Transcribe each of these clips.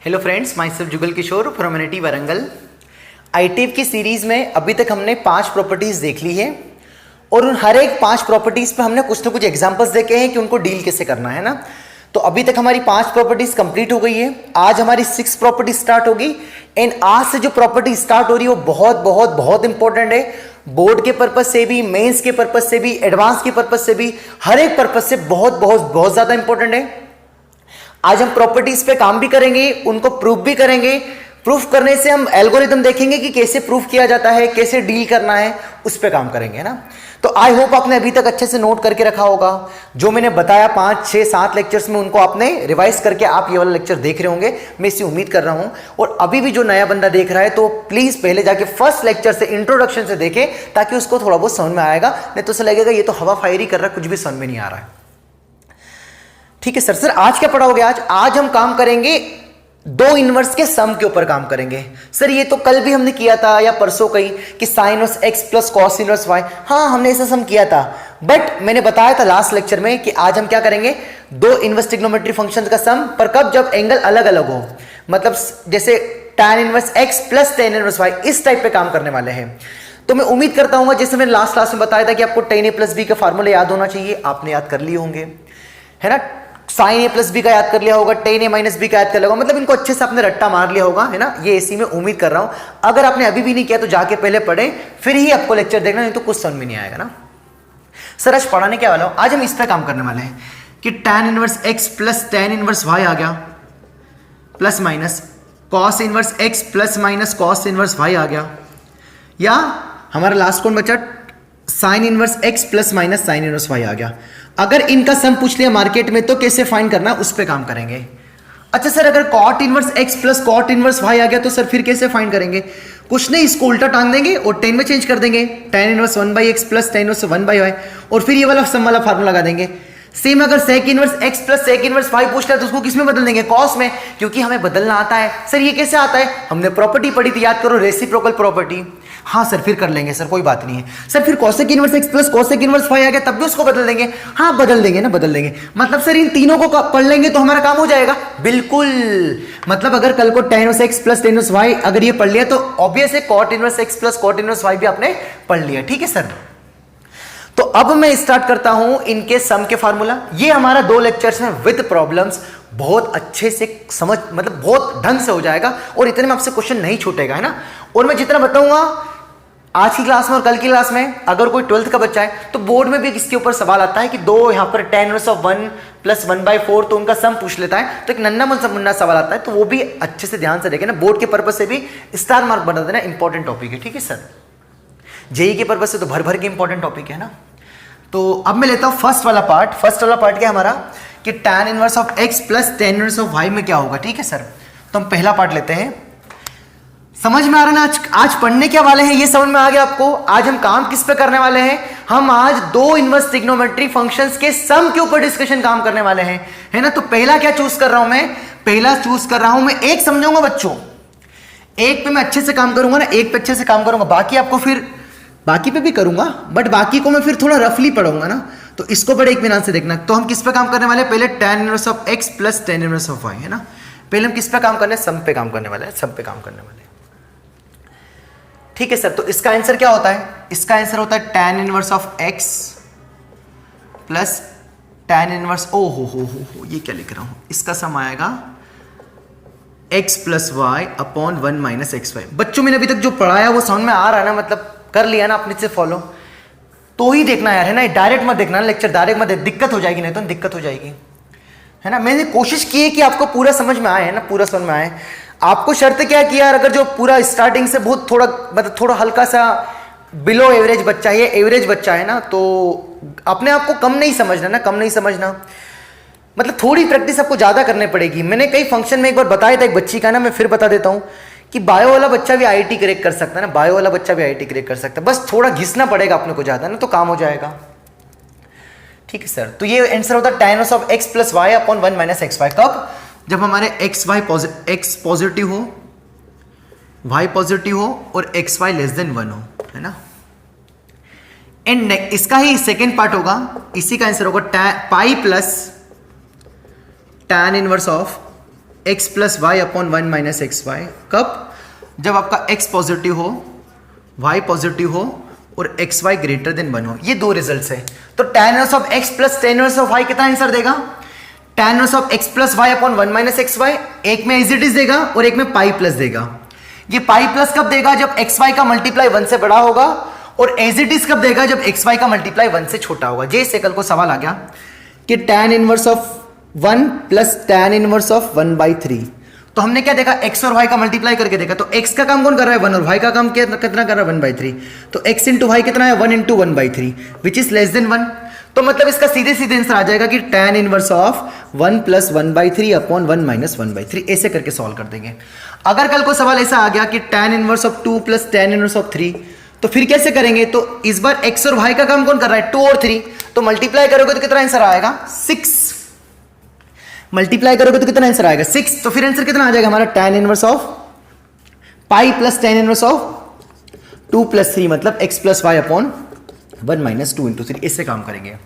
Hello friends, myself Jugal Kishore from NIT Warangal. ITF की series में अभी तक हमने 5 प्रॉपर्टीज देख ली है और उन हर एक 5 प्रॉपर्टीज पे हमने कुछ ना कुछ एग्जांपल्स देखे हैं कि उनको डील कैसे करना है ना। तो अभी तक हमारी 5 प्रॉपर्टीज कंप्लीट हो गई है। आज हमारी 6 प्रॉपर्टी स्टार्ट होगी एंड आज से जो प्रॉपर्टी स्टार्ट हो रही है वो बहुत बहुत बहुत इंपॉर्टेंट है। बोर्ड के पर्पज से भी, मेंस के पर्पज से भी, एडवांस के पर्पज से भी, हर एक पर्पज से बहुत बहुत बहुत ज्यादा इंपॉर्टेंट है। आज हम प्रॉपर्टीज पे काम भी करेंगे, उनको प्रूफ भी करेंगे। प्रूफ करने से हम एल्गोरिथम देखेंगे कि कैसे प्रूफ किया जाता है, कैसे डील करना है, उस पे काम करेंगे ना। तो आई होप आपने अभी तक अच्छे से नोट करके रखा होगा। जो मैंने बताया 5, 6, 7 लेक्चर्स में, उनको आपने रिवाइज करके आप ये वाला लेक्चर देख रहे होंगे, मैं इससे उम्मीद कर रहा हूं। और अभी भी जो नया बंदा देख रहा है तो प्लीज पहले जाके फर्स्ट लेक्चर से, इंट्रोडक्शन से देखे, ताकि उसको थोड़ा बहुत समझ में आएगा। नहीं तो उसे लगेगा ये तो हवा फायरी कर रहा है, कुछ भी समझ में नहीं आ रहा है। ठीक है सर आज क्या पढ़ाओगे? आज हम काम करेंगे 2 इनवर्स के सम के ऊपर काम करेंगे। सर ये तो कल भी हमने किया था या परसों कहीं कि sine inverse x plus cos inverse y। हाँ, हमने ऐसा सम किया था, बट मैंने बताया था लास्ट लेक्चर में कि आज हम क्या करेंगे, 2 इनवर्स ट्रिग्नोमेट्री फंक्शंस का सम, पर कब? जब एंगल अलग अलग हो। मतलब जैसे tan inverse x plus tan inverse y, इस टाइप पे काम करने वाले हैं। तो मैं उम्मीद करता हूं, जैसे मैंने लास्ट क्लास में बताया था कि आपको tan a प्लस b का फार्मूला याद होना चाहिए, आपने याद कर लिए होंगे, है ना। साइन ए प्लस बी का याद कर लिया होगा, टेन ए माइनस बी का याद कर लिया होगा, मतलब इनको अच्छे से आपने रट्टा मार लिया होगा, है ना। ये इसी में उम्मीद कर रहा हूं। अगर आपने अभी भी नहीं किया तो जाके पहले पढ़े, फिर ही आपको लेक्चर देखना, नहीं तो कुछ समझ में नहीं आएगा ना। सर आज पढ़ाने क्या वाला हूं? आज हम इस पर काम करने वाले हैं कि tan inverse x plus tan inverse y आ गया, plus minus cos inverse x plus minus cos inverse y आ गया, या हमारा लास्ट कौन बचा, sine inverse x plus minus sine inverse y आ गया। अगर इनका सम पूछ लिया मार्केट में तो कैसे फाइंड करना, उस पे काम करेंगे। अच्छा सर, अगर cot inverse x plus cot inverse y आ गया तो सर फिर कैसे फाइंड करेंगे? कुछ नहीं, इसको उल्टा टांग देंगे और 10 में चेंज कर देंगे, tan inverse 1/x plus tan inverse 1/y, और फिर ये वाला सम वाला फार्मूला लगा देंगे। सेम अगर sec inverse x plus sec inverse y पूछ लिया तो उसको किस में बदल देंगे? cos में, क्योंकि हमें बदलना आता है। सर ये कैसे आता है? हमने प्रॉपर्टी पढ़ी थी, याद करो, रेसिप्रोकल प्रॉपर्टी। हाँ सर फिर कर लेंगे सर, कोई बात नहीं है सर। फिर cosec inverse x plus cosec inverse y आ गया, तब भी उसको बदल देंगे। हाँ बदल देंगे ना, बदल देंगे। मतलब सर इन तीनों को पढ़ लेंगे तो हमारा काम हो जाएगा। बिल्कुल, मतलब अगर कल को tan inverse x plus tan inverse y अगर ये पढ़ लिया तो ऑब्वियस है cot inverse x plus cot inverse y भी आपने पढ़ लिया। ठीक है सर, तो अब मैं स्टार्ट करता हूं इनके सम के फार्मूला। ये हमारा 2 लेक्चर्स में विद प्रॉब्लम्स बहुत अच्छे से समझ, मतलब बहुत ढंग से हो जाएगा और इतने में आपसे क्वेश्चन नहीं छूटेगा, है ना। और मैं जितना बताऊंगा आज की क्लास में और कल की क्लास में, अगर कोई 12th का बच्चा है तो बोर्ड में भी इसके ऊपर सवाल आता है कि 2 यहां पर tan इनवर्स ऑफ 1 प्लस 1/4, तो उनका सम पूछ लेता है, तो एक नन्ना मुन्ना सवाल आता है, तो वो भी अच्छे से ध्यान से देखें ना। बोर्ड के पर्पज से भी स्टार मार्क बना देना, इंपॉर्टेंट टॉपिक है। ठीक है सर, जेई के पर्पज से तो भर भर के इंपॉर्टेंट टॉपिक है ना। तो अब मैं लेता हूं फर्स्ट वाला पार्ट। फर्स्ट वाला पार्ट क्या है हमारा कि tan inverse of x plus tan inverse of y में क्या होगा। ठीक है सर, तो हम पहला पार्ट लेते हैं। समझ में आ रहा है ना आज पढ़ने क्या वाले हैं, ये समझ में आ गया आपको। आज हम काम किस पे करने वाले हैं? हम आज 2 इनवर्स ट्रिग्नोमेट्री फंक्शंस के सम के ऊपर डिस्कशन काम करने वाले हैं, है ना। तो पहला क्या चूज कर रहा हूं मैं? पहला चूज कर रहा हूं मैं एक, समझाऊंगा बच्चों, एक पे मैं अच्छे से काम करूंगा ना, एक पे अच्छे से काम करूंगा, बाकी आपको फिर बाकी पे भी करूंगा, बट बाकी को मैं फिर थोड़ा रफली पढ़ूंगा ना, तो इसको बड़े इत्मीनान से देखना। तो हम किस पे काम करने वाले हैं? पहले tan inverse of x plus tan inverse of y, है ना। पहले हम किस पे काम करने हैं? सम पे काम करने वाले हैं, सम पे काम करने वाले हैं। ठीक है सर, तो इसका आंसर क्या होता है? इसका आंसर होता है tan inverse of x plus tan inverse, ओ हो, ये क्या लिख रहा हूं, इसका सम आएगा x plus y upon 1 minus x y. बच्चों मैंने अभी तक जो पढ़ाया वो समझ में आ रहा है ना, मतलब कर लिया ना अपने से फॉलो, तो ही देखना यार, है ना। डायरेक्ट मत देखना लेक्चर, डायरेक्ट मत, दिक्कत हो जाएगी, नहीं तो दिक्कत हो जाएगी, है ना। मैंने कोशिश की है कि आपको पूरा समझ में आए, है ना, पूरा समझ में आए। आपको शर्त क्या की यार, अगर जो पूरा स्टार्टिंग से बहुत थोड़ा, मतलब थोड़ा हल्का सा बिलो एवरेज बच्चा है, एवरेज बच्चा है ना, तो अपने आप को कम नहीं समझना ना, कम नहीं समझना, मतलब थोड़ी प्रैक्टिस आपको ज्यादा करनी पड़ेगी। मैंने कई फंक्शन में एक बार बताया था एक बच्ची का ना, मैं फिर बता देता हूं कि बायो वाला बच्चा भी आईआईटी क्रैक कर सकता है ना, बायो वाला बच्चा भी आईआईटी क्रैक कर सकता है, बस थोड़ा घिसना पड़ेगा अपने को ज्यादा ना, तो काम हो जाएगा। ठीक है सर, तो ये आंसर होता है tan inverse of x plus y upon 1 minus x y. कब? जब हमारे x पॉजिटिव हो, y पॉजिटिव हो और x y लेस देन 1 हो, है ना। एंड इसका ही सेकेंड पार्ट होगा, इसी का आंसर होगा pi plus tan inverse of x plus y upon 1 minus x y. कब? जब आपका x पॉजिटिव हो, y पॉजिटिव हो और एक्स वाई ग्रेटर देन 1 हो। ये दो रिजल्ट्स है। तो tan inverse of x plus tan inverse of y कितना आंसर देगा? tan inverse of x plus y upon 1 minus x y. एक में एज इट इज देगा और एक में पाई प्लस देगा। ये पाई प्लस कब देगा? जब एक्स वाई का मल्टीप्लाई 1 से बड़ा होगा, और एज इट इज कब देगा? जब एक्स वाई का मल्टीप्लाई 1 से छोटा होगा। जैसे कल को सवाल आ गया कि tan inverse of 1 plus tan inverse of 1/3, तो हमने क्या देखा? x और y का मल्टीप्लाई करके देखा। तो x का काम कौन कर रहा है? 1, और y का काम कितना कर रहा है? 1/3। तो x इंटू वाई कितना है? 1 into 1/3 which is less than 1। तो मतलब इसका सीधे सीधे आंसर आ जाएगा कि tan inverse of 1 plus 1/3 upon 1 minus 1/3। ऐसे करके सॉल्व कर देंगे। अगर कल को सवाल ऐसा आ गया कि tan inverse of 2 plus tan inverse of 3, तो फिर कैसे करेंगे? तो इस बार x और y का काम कौन कर रहा है? 2 और 3। तो मल्टीप्लाई करोगे तो कितना आंसर आएगा? 6। मल्टीप्लाई करोगे तो कितना आंसर आएगा? 6। तो फिर आंसर कितना आ जाएगा हमारा? tan inverse of pi plus tan inverse of 2 plus 3, मतलब x plus y upon 1 minus 2 into 3। इससे काम करेंगे।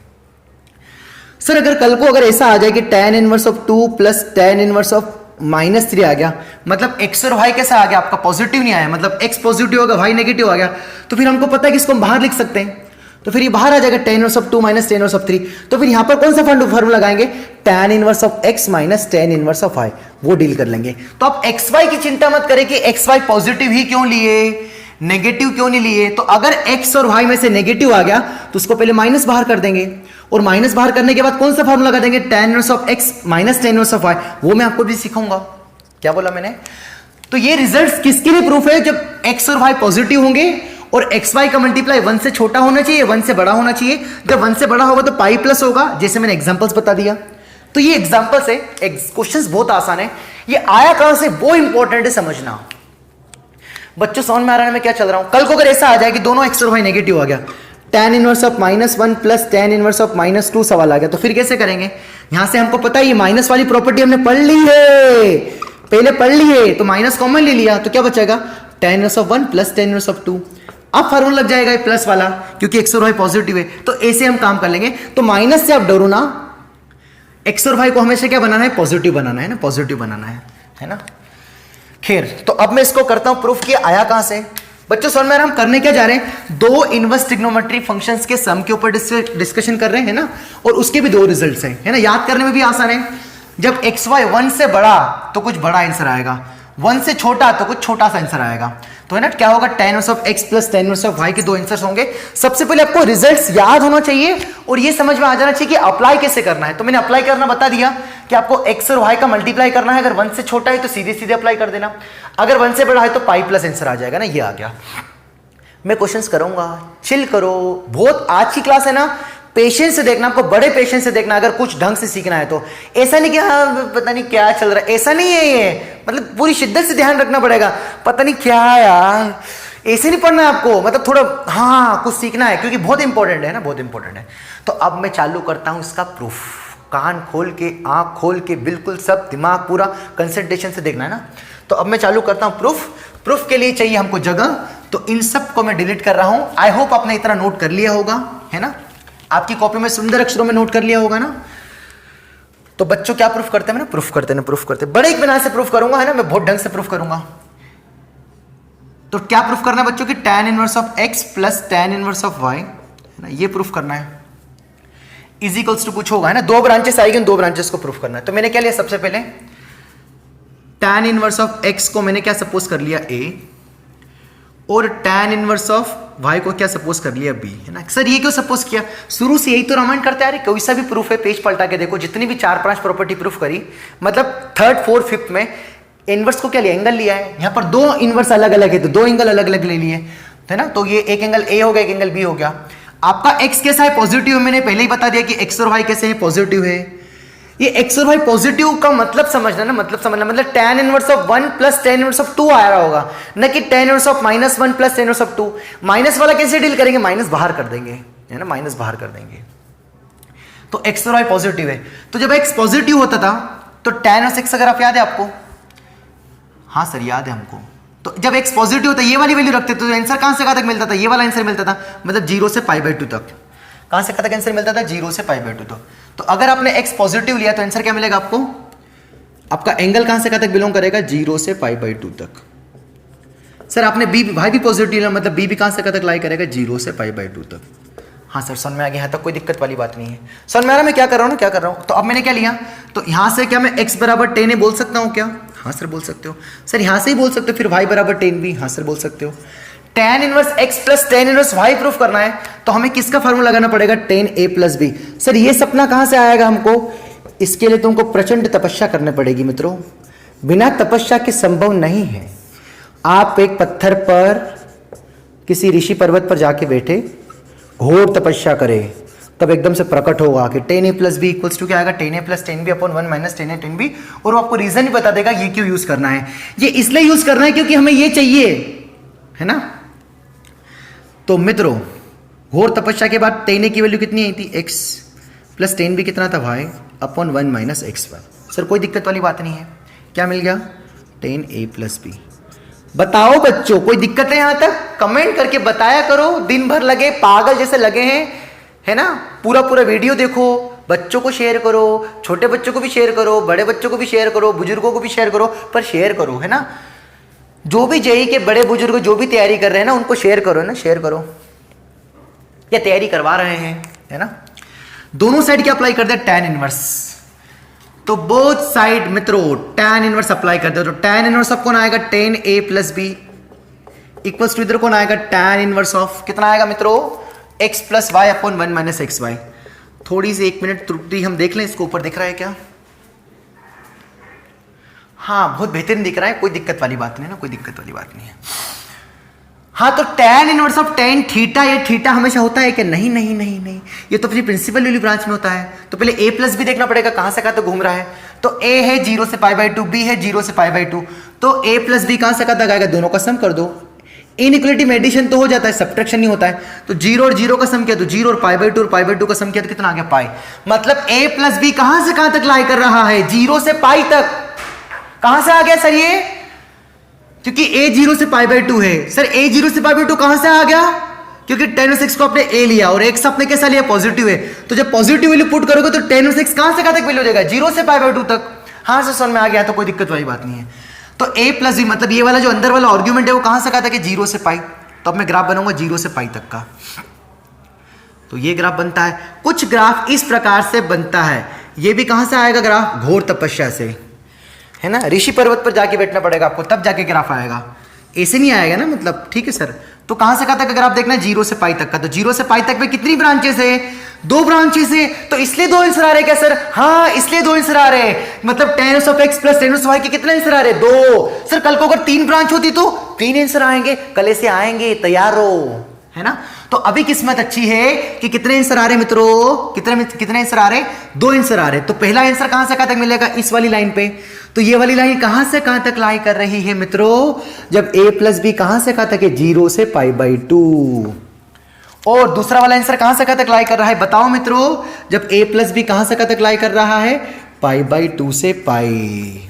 सर अगर कल को अगर ऐसा आ जाए कि tan inverse of 2 plus tan inverse of -3 आ गया, मतलब x और y कैसा आ गया? आपका पॉजिटिव नहीं आया, मतलब x पॉजिटिव होगा, y नेगेटिव आ गया, तो फिर हमको पता है कि इसको हम बाहर लिख सकते हैं। तो फिर ये बाहर आ जाएगा tan inverse of 2 minus tan inverse of 3। तो फिर यहां पर कौन सा फॉर्मूला लगाएंगे? tan inverse of x minus tan inverse of y, वो डील कर लेंगे। तो आप एक्स वाई की चिंता मत करें कि एक्स वाई पॉजिटिव ही क्यों लिए, नेगेटिव क्यों नहीं लिए। तो अगर x और y में से नेगेटिव आ गया तो उसको पहले माइनस बाहर कर देंगे, और माइनस बाहर करने के बाद कौन सा फॉर्मूला लगा देंगे? tan inverse of x minus tan inverse of y। वो मैं आपको भी सिखाऊंगा। क्या बोला मैंने? तो ये रिजल्ट्स किसके लिए प्रूफ है? जब x और y पॉजिटिव होंगे और एक्स वाई का मल्टीप्लाई 1 से छोटा होना चाहिए, 1 से बड़ा होना चाहिए। जब 1 से बड़ा होगा तो पाई प्लस होगा, जैसे मैंने एग्जांपल्स बता दिया। तो ये एग्जांपल्स है, क्वेश्चंस बहुत आसान है। ये आया कहां से वो इंपॉर्टेंट है समझना। बच्चों समझ में आ रहा है मैं क्या चल रहा हूं? कल को अगर ऐसा आ जाए कि दोनों एक्स और वाई नेगेटिव आ गया, tan inverse of -1 plus tan inverse of -2 सवाल आ गया, तो फिर कैसे करेंगे? यहां से हमको पता है ये माइनस वाली प्रॉपर्टी हमने पढ़ ली है, पहले पढ़ ली है, तो माइनस कॉमन ले लिया, तो क्या बचेगा? tan inverse of 1 plus tan inverse of 2। अब फार्मूला लग जाएगा ये प्लस वाला, क्योंकि एक्स और वाई पॉजिटिव है। तो ऐसे हम काम कर लेंगे। तो माइनस से आप डरो ना, एक्स और वाई को हमेशा क्या बनाना है? पॉजिटिव बनाना है ना, पॉजिटिव बनाना है ना। खैर, तो अब मैं इसको करता हूं प्रूफ कि आया कहां से। बच्चों समझ में हम करने क्या जा रहे हैं? दो इनवर्स ट्रिग्नोमेट्री फंक्शंस के सम के ऊपर डिस्कशन कर रहे हैं ना, और उसके भी दो रिजल्ट्स हैं, है ना। याद करने में भी आसान है। जब एक्स वाई 1 से बड़ा तो कुछ बड़ा आंसर आएगा, 1 से छोटा तो कुछ छोटा सा आंसर आएगा। तो है ना, क्या होगा? tan inverse of x plus tan inverse of y के दो आंसर्स होंगे। सबसे पहले आपको रिजल्ट्स याद होना चाहिए और ये समझ में आ जाना चाहिए कि अप्लाई कैसे करना है। तो मैंने अप्लाई करना बता दिया कि आपको x और y का मल्टीप्लाई करना है। अगर 1 से छोटा है तो सीधे सीधे अप्लाई कर देना, अगर 1 से बड़ा है तो पाई प्लस आंसर आ जाएगा ना। ये आ गया। मैं क्वेश्चंस करूंगा, चिल करो। बहुत आज की क्लास है ना, पेशेंस से देखना, आपको बड़े पेशेंस से देखना अगर कुछ ढंग से सीखना है तो। ऐसा नहीं कि हाँ पता नहीं क्या चल रहा है, ऐसा नहीं है ये। मतलब पूरी शिद्दत से ध्यान रखना पड़ेगा। पता नहीं क्या यार, ऐसे नहीं पढ़ना है आपको, मतलब थोड़ा हाँ कुछ सीखना है, क्योंकि बहुत इंपॉर्टेंट है ना, बहुत इंपॉर्टेंट है। तो अब मैं चालू करता हूं इसका प्रूफ। कान खोल के, आंख खोल के, बिल्कुल सब दिमाग पूरा कंसंट्रेशन से देखना है ना। तो अब मैं चालू करता हूं प्रूफ। प्रूफ के लिए चाहिए हमको जगह, तो इन सब को मैं डिलीट कर रहा हूं। आई होप आपने इतना नोट कर लिया होगा, है ना। आपकी कॉपी में सुंदर अक्षरों में नोट कर लिया होगा ना। तो बच्चों क्या प्रूफ करते हैं ना, प्रूफ करते हैं, प्रूफ करते हैं। बड़े एक बिना से प्रूफ करूंगा, है ना, मैं बहुत ढंग से प्रूफ करूंगा। तो क्या प्रूफ करना है बच्चों की? tan inverse of x plus tan inverse of y, है ना, ये प्रूफ करना है। इज इक्वल्स टू कुछ होगा, है ना, दो ब्रांचेस आएगी, दो ब्रांचेस को प्रूफ करना है। तो मैंने क्या लिया? सबसे पहले tan इनवर्स ऑफ x को मैंने क्या सपोज कर लिया? a, और tan इनवर्स ऑफ y को क्या सपोज कर लिया? b, है ना। सर ये क्यों सपोज किया? शुरू से यही तो रामायण करते आ रहे। कोई सा भी प्रूफ है पेज पलटा के देखो, जितनी भी 4-5 प्रॉपर्टी प्रूफ करी, मतलब 3rd 4th 5th में इनवर्स को क्या लिया? एंगल लिया है। यहाँ पर दो इनवर्स अलग अलग है तो दो एंगल अलग अलग ले लिए, है ना। तो ये एक एंगल a हो गया, एक एंगल b हो गया। आपका x कैसा है? पॉजिटिव। मैंने पहले ही बता दिया कि x और y कैसे हैं? पॉजिटिव है। ये x और y पॉजिटिव का मतलब समझना ना, मतलब समझना, मतलब tan inverse of 1 plus tan inverse of 2 आ रहा होगा, न कि tan inverse of -1 plus tan inverse of 2। Minus वाला कैसे डील करेंगे? माइनस बाहर कर देंगे, है ना, माइनस बाहर कर देंगे। तो x और y पॉजिटिव है। तो जब x पॉजिटिव होता था तो tan इनवर्स x, अगर आप याद है आपको? हाँ सर याद है हमको। तो जब x पॉजिटिव होता, ये वाली वैल्यू रखते तो आंसर कहां से कहां तक मिलता था? ये वाला आंसर मिलता था, मतलब 0 से π/2 तक। कहां से कहां तक आंसर मिलता था? 0 से π/2 तक। तो अगर आपने x पॉजिटिव लिया तो आंसर क्या मिलेगा आपको? आपका एंगल कहां से कहां तक बिलोंग करेगा, 0 से π/2 तक। सर आपने बी भाई भी पॉजिटिव लिया, मतलब बी भी कहां से कहां तक लाई करेगा, 0 से π/2 तक। हाँ सर समझ में आ गया, यहाँ तक कोई दिक्कत वाली बात नहीं है। समझ में आ रहा मैं क्या कर रहा हूँ ना, क्या कर रहा हूँ। तो अब मैंने क्या लिया, तो यहाँ से क्या मैं x बराबर 10 बोल सकता हूँ क्या, हाँ सर बोल सकते हो। सर यहाँ से ही बोल सकते हो, फिर y बराबर 10 भी, हाँ सर बोल सकते हो। tan inverse x plus tan inverse y proof करना है तो हमें किसका फॉर्मूला लगाना पड़ेगा, tan a plus b। Sir ये सपना कहाँ से आएगा हमको, इसके लिए तुमको प्रचंड तपस्या करनी पड़ेगी मित्रों, बिना तपस्या के संभव नहीं है। आप एक पत्थर पर किसी ऋषि पर्वत पर जाके बैठे, घोर तपस्या करे, तब एकदम से प्रकट होगा कि tan a plus b equals to क्या आएगा, tan a plus tan b upon 1 minus tan a tan b, और वो आपको रीजन ही बता देगा ये क्यों यूज करना है। ये इसलिए यूज करना है क्योंकि हमें ये चाहिए, है ना। तो मित्रों घोर तपस्या के बाद tan a की वैल्यू कितनी आई थी, x प्लस tan b कितना था, y upon 1 minus xy। Sir कोई दिक्कत वाली बात नहीं है, क्या मिल गया, tan a प्लस b। बताओ बच्चों कोई दिक्कत है यहां तक, कमेंट करके बताया करो। दिन भर लगे पागल जैसे लगे हैं, है ना। पूरा पूरा वीडियो देखो, बच्चों को शेयर करो, छोटे बच्चों को भी शेयर करो, बड़े बच्चों को भी शेयर करो, बुजुर्गों को भी शेयर करो, पर शेयर करो, है ना। जो भी जेई के बड़े बुजुर्ग जो भी तैयारी कर रहे हैं ना, उनको शेयर करो ना, शेयर करो, या तैयारी करवा रहे हैं, है ना। दोनों साइड क्या अप्लाई कर दे, tan इनवर्स। तो बोथ साइड मित्रों tan इनवर्स अप्लाई कर दो, तो tan इनवर्स ऑफ कौन आएगा, tan a plus b equals to इधर कौन आएगा, tan इनवर्स ऑफ कितना आएगा मित्रों, x plus y upon 1 minus x y. थोड़ी सी 1 मिनट त्रुटि हम देख लें, इसको ऊपर दिख रहा है क्या, हाँ बहुत बेहतरीन दिख रहा है, कोई दिक्कत वाली बात नहीं है ना, कोई दिक्कत वाली बात नहीं है। हाँ तो tan inverse of tan theta, ये थीटा हमेशा होता है क्या, नहीं नहीं नहीं नहीं, ये तो अपनी प्रिंसिपल वैल्यू ब्रांच में होता है। तो पहले a प्लस भी देखना पड़ेगा कहां से कहां तक घूम रहा है। तो a है 0 से π/2, b है 0 से π/2, तो a प्लस बी कहां से कहां तक आएगा, दोनों का सम कर दो। इनइक्वालिटी में एडिशन तो हो जाता है, सब्ट्रैक्शन नहीं होता है। तो 0 और 0 का सम किया तो 0 और π/2 और π/2 का सम किया तो कितना आ गया, पाई। मतलब a प्लस बी कहां से कहां तक लाई कर रहा है, 0 से पाई तक। कहां से आ गया सर ये, क्योंकि a 0 से π/2 है। सर a 0 से π/2 कहां से आ गया, क्योंकि tan x को आपने a लिया और x आपने कैसा लिया, पॉजिटिव है। तो जब पॉजिटिव वैल्यू पुट करोगे तो tan x कहां से कहां तक वैल्यू देगा, 0 से π/2 तक। हाँ सर समझ में आ गया, तो कोई दिक्कत वाली बात नहीं है। तो a प्लस बी मतलब ये वाला जो अंदर वाला आर्ग्यूमेंट है वो कहां से कहां तक है, 0 से पाई। तो अब मैं ग्राफ बनाऊंगा 0 से पाई तक का। तो ये ग्राफ बनता है, कुछ ग्राफ इस प्रकार से बनता है। ये भी कहां से आएगा ग्राफ, घोर तपस्या से, है ना। ऋषि पर्वत पर जाके बैठना पड़ेगा आपको, तब जाके ग्राफ आएगा, ऐसे नहीं आएगा ना, मतलब ठीक है सर। तो कहां से कहां तक ग्राफ देखना है, 0 से पाई तक का। तो 0 से पाई तक में कितनी ब्रांचेस है, 2 ब्रांचेस है। तो इसलिए 2 आंसर आ रहे क्या सर, हाँ इसलिए 2 आंसर आ रहे हैं। मतलब tan of x plus tan of y के कितने आंसर आ रहे हैं, 2। सर कल को अगर 3 ब्रांच होती तो 3 आंसर आएंगे, कल से आएंगे, तैयार हो, है ना। तो अभी किस्मत अच्छी है कि कितने आंसर आ रहे मित्रों, कितने आंसर आ रहे, 2 आंसर आ रहे। तो पहला आंसर कहां से कहां तक मिलेगा, इस वाली लाइन पे। तो ये वाली लाइन कहां से कहां तक लाई कर रही है मित्रों, जब a प्लस बी कहां से कहां तक है, 0 से π/2। और दूसरा वाला आंसर कहां से कहां तक लाई कर रहा है, बताओ मित्रों, जब a प्लस बी कहां से कहां तक लाई कर रहा है, π/2 से पाई।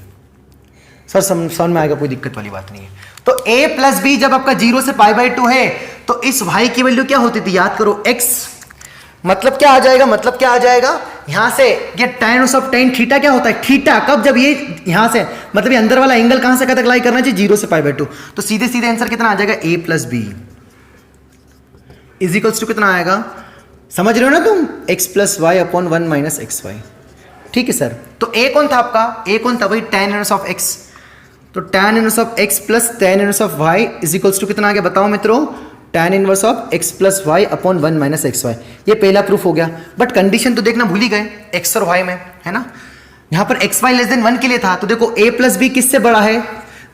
सर समझ में आएगा, कोई दिक्कत वाली बात नहीं है। तो a प्लस बी जब आपका 0 से π/2 है तो इस y की वैल्यू क्या होती थी, याद करो, x। मतलब क्या आ जाएगा, मतलब क्या आ जाएगा, यहां से ये tan ऑफ tan थीटा क्या होता है, थीटा कब, जब ये यहां से, मतलब ये अंदर वाला एंगल कहां से कहां तक लाई करना चाहिए, 0 से π/2। तो सीधे सीधे आंसर कितना आ जाएगा, a plus b is equals to कितना आएगा, समझ रहे हो ना तुम, x plus y upon 1 minus x y. ठीक है सर। तो a कौन था आपका, a कौन था, वही tan इनवर्स ऑफ x। तो tan inverse of x plus tan inverse of y is equals to कितना आ गया, बताओ मित्रों, tan inverse of x plus y upon 1 minus x y. ये पहला प्रूफ हो गया, बट कंडीशन तो देखना भूल ही गए x और y में, है ना। यहां पर एक्स वाई लेस देन 1 के लिए था, तो देखो a प्लस बी किससे बड़ा है,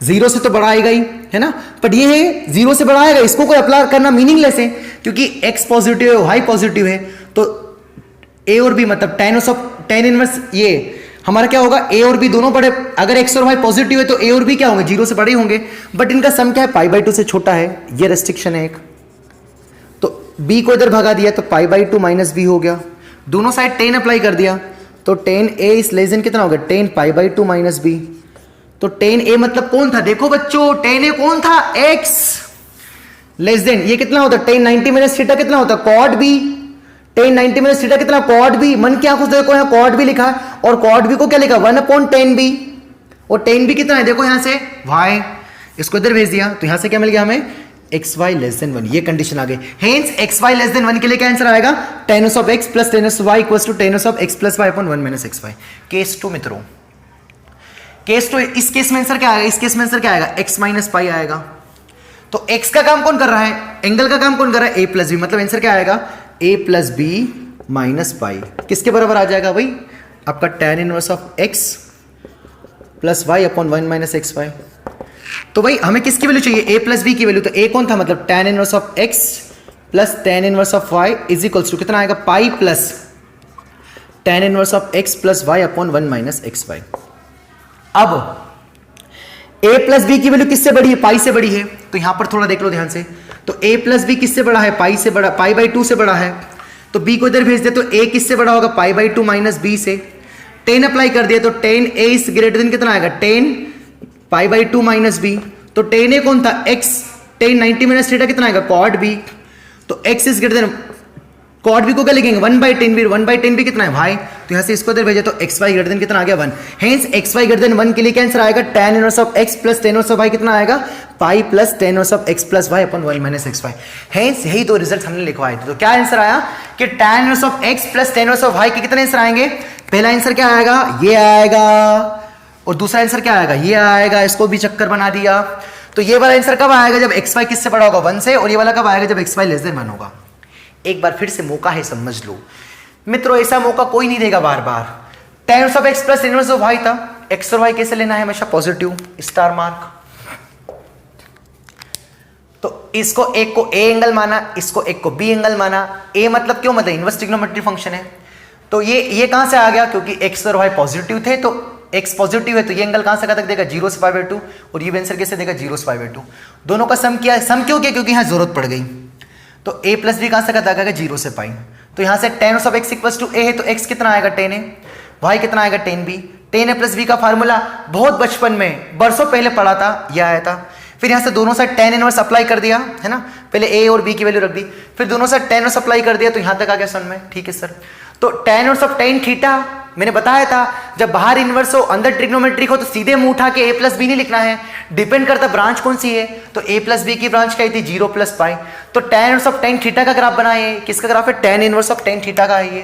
0 से तो बड़ा आएगा ही, है ना। बट ये है 0 से बड़ा आएगा, इसको कोई अप्लाई करना मीनिंगलेस है, क्योंकि x पॉजिटिव है, y पॉजिटिव है। तो a और b मतलब tan इनवर्स ये हमारा क्या होगा, a और b दोनों बड़े, अगर x और y पॉजिटिव है तो a और b क्या होंगे, 0 से बड़े होंगे। बट इनका सम क्या है, π/2 से छोटा है, ये रेस्ट्रिक्शन है एक। तो b को इधर भगा दिया तो π/2 माइनस b हो गया, दोनों साइड tan अप्लाई कर दिया तो tan a is less than कितना हो गया, tan π/2 माइनस b। तो tan a मतलब कौन था, देखो बच्चों, tan a कौन था, x लेस देन, ये कितना होता है, tan 90 माइनस थीटा कितना होता है, cot b। tan 90 minus theta कितना, cot b। मन की आंखों से देखो यहाँ cot b लिखा है, और cot b को क्या लिखा, 1 अपॉन tan b। और tan भी कितना है देखो यहाँ से y, इसको इधर भेज दिया तो यहाँ से क्या मिल गया हमें एक्स वाई लेस देन 1, ये कंडीशन आ गई। Hence x y less than 1 के लिए क्या आंसर आएगा tan of x plus tan y equals to tan of x plus y upon 1 minus x y. Case 2 मित्रों, केस 2, इस केस में आंसर क्या आएगा, इस केस में आंसर क्या आएगा एक्स माइनस पाई आएगा। तो एक्स का काम कौन कर रहा है, एंगल का काम कौन कर रहा है, ए प्लस बी, मतलब आंसर क्या आएगा a plus b minus pi, किसके बराबर आ जाएगा भाई आपका tan inverse of x plus y upon 1 minus x y. तो भाई हमें किसकी वैल्यू चाहिए, a प्लस बी की वैल्यू, तो a कौन था मतलब tan inverse of x plus tan inverse of y is equals to कितना आएगा pi plus tan inverse of x plus y upon 1 minus x y. अब a प्लस बी की value किससे बड़ी है, पाई से बड़ी है, तो यहां पर थोड़ा देख लो ध्यान से, तो a प्लस बी किससे बड़ा है, पाई से बड़ा, पाई बाई 2 से बड़ा है, तो b को इधर भेज दे तो a किससे बड़ा होगा पाई बाई 2 माइनस b से, tan अप्लाई कर दिया तो tan a is greater than कितना आएगा tan pi by 2 minus b, तो टेन ए कौन था x, टेन 90 माइनस थीटा कितना आएगा कॉट बी, तो x is greater than cot b को क्या लिखेंगे 1 बाई 10 बी, 1 बाई 10 बी कितना है भाई, तो यहां से इसको इधर भेजे तो x y ग्रेटर देन कितना आ गया 1, hence x y greater than 1 के लिए क्या आंसर आएगा tan inverse of x plus tan inverse of y कितना आएगा pi plus tan inverse of x plus y upon 1 minus x y. Hence यही दो रिजल्ट हमने लिखवाए थे, तो क्या आंसर आया कि tan inverse of x plus tan inverse of y के कितने आंसर आएंगे, पहला आंसर क्या आएगा ये आएगा और दूसरा आंसर क्या आएगा ये आएगा, इसको भी चक्कर बना दिया। तो ये वाला आंसर कब आएगा जब एक्स वाई किससे बड़ा होगा 1 से, और ये वाला कब आएगा जब एक्स वाई लेस देन 1 होगा। एक बार फिर से मौका है समझ लो मित्रों, ऐसा मौका कोई नहीं देगा बार बार। tan inverse of x plus inverse of y था, x और y कैसे लेना है हमेशा पॉजिटिव स्टार मार्क, तो इसको एक को a एंगल माना, इसको एक को b एंगल माना, a मतलब क्यों मतलब इनवर्स ट्रिग्नोमेट्री फंक्शन है, तो ये कहां से आ गया क्योंकि x और y पॉजिटिव थे, तो x पॉजिटिव है तो ये एंगल कहां से कहां तक देगा 0 से पाई बाई 2, और ये आंसर कैसे देगा 0 से पाई बाई 2, दोनों का सम किया, सम क्यों किया क्योंकि यहां जरूरत पड़ गई, तो a प्लस बी कहां से कहां तक आएगा 0 से पाई, तो यहां से tan of x equals to a है तो x कितना आएगा tan a, y कितना आएगा tan b, tan a plus b का फार्मूला बहुत बचपन में बरसों पहले पढ़ा था, यह आया था, फिर यहां से दोनों साइड tan इनवर्स अप्लाई कर दिया है ना, पहले a और b की वैल्यू रख दी, फिर दोनों साइड tan इनवर्स अप्लाई कर दिया तो यहां तक आ गया समझ में, ठीक है सर। तो tan inverse of tan theta मैंने बताया था जब बाहर इनवर्स हो अंदर ट्रिग्नोमेट्रिक हो तो सीधे मुंह उठा के a प्लस बी नहीं लिखना है, डिपेंड करता ब्रांच कौन सी है, तो a प्लस बी की ब्रांच क्या थी 0 प्लस पाई, तो tan inverse of tan theta का ग्राफ बनाए, किसका ग्राफ है tan inverse of tan theta का है ये,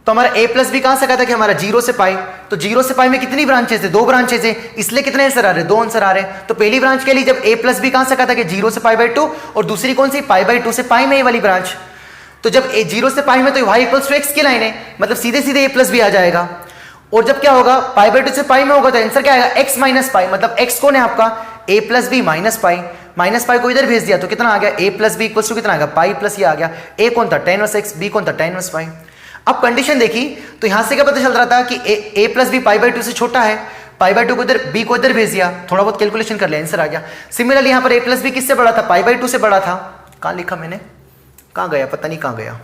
तो हमारा a प्लस बी कहां से कहा था कि हमारा 0 से पाई, तो 0 से पाई में कितनी ब्रांचेस है 2 ब्रांचेस है, इसलिए कितने आंसर आ रहे हैं 2 आंसर आ रहे हैं, तो पहली ब्रांच के लिए जब a प्लस बी कहां से कहा था कि 0 से पाई बाई 2, और दूसरी कौन सी पाई बाई 2 से पाई में ये वाली ब्रांच, तो जब a 0 से पाई में तो y इक्वल्स टू x की लाइन है, मतलब सीधे सीधे a प्लस बी आ जाएगा, और जब क्या होगा पाई बाई 2 से पाई में होगा तो आंसर क्या आएगा x माइनस पाई, मतलब x कौन है आपका a plus b minus pi को इधर भेज दिया तो कितना आ गया a plus b equals to कितना आ गया पाई प्लस ये आ गया, a कौन था tan इनवर्स x, b कौन था tan इनवर्स पाई। अब कंडीशन देखी तो यहां से क्या पता चल रहा था कि a plus b pi by 2 से छोटा है, पाई बाई 2 को इधर b को इधर भेज दिया, थोड़ा बहुत कैलकुलेशन कर लिया आंसर आ गया। सिमिलरली यहां पर a प्लस बी किससे बड़ा था पाई बाई 2 से बड़ा था, कहां लिखा मैंने कहां गया पता नहीं कहां गया,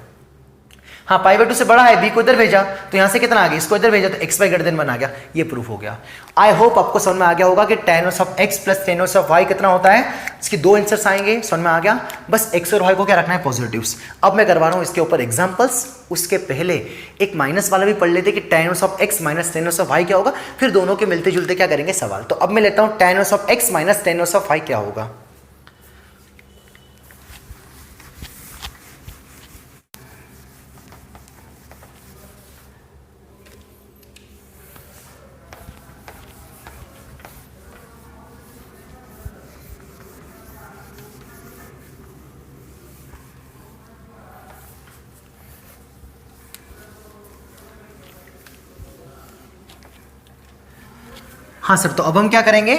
हाँ पाई बाई 2 से बड़ा है, b को इधर भेजा तो यहां से कितना आ गया इसको इधर भेजा तो x वाई ग्रेटर देन 1 आ गया, ये प्रूफ हो गया। आई होप आपको समझ में आ गया होगा कि tan inverse of x plus tan inverse of y कितना होता है, इसकी 2 आंसर्स आएंगे, समझ में आ गया, बस x और y को क्या रखना है पॉजिटिव्स। अब मैं करवा रहा हूं इसके ऊपर एग्जांपल्स, उसके पहले एक माइनस वाला भी पढ़ लेते कि tan inverse of x minus tan inverse of y क्या होगा, फिर दोनों के मिलते जुलते क्या करेंगे सवाल। तो अब मैं लेता हूं tan inverse of x minus tan inverse of y क्या होगा। हाँ सर, तो अब हम क्या करेंगे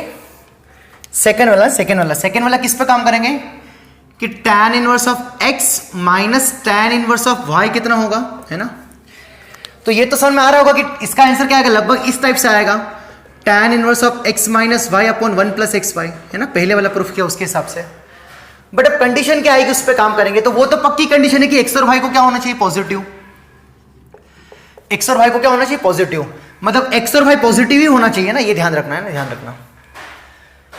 सेकेंड वाला किस पे काम करेंगे कि tan inverse of x minus tan inverse of y कितना होगा, है ना। तो ये तो समझ में आ रहा होगा कि इसका आंसर क्या आएगा, लगभग इस टाइप से आएगा tan inverse of x minus y upon 1 plus x y, है ना, पहले वाला प्रूफ किया उसके हिसाब से। बट अब कंडीशन क्या आएगी उस पर काम करेंगे, तो वो तो पक्की कंडीशन है कि x और y को क्या होना चाहिए पॉजिटिव, x और y को क्या होना चाहिए पॉजिटिव, मतलब x और y पॉजिटिव ही होना चाहिए ना, ये ध्यान रखना है ना, ध्यान रखना।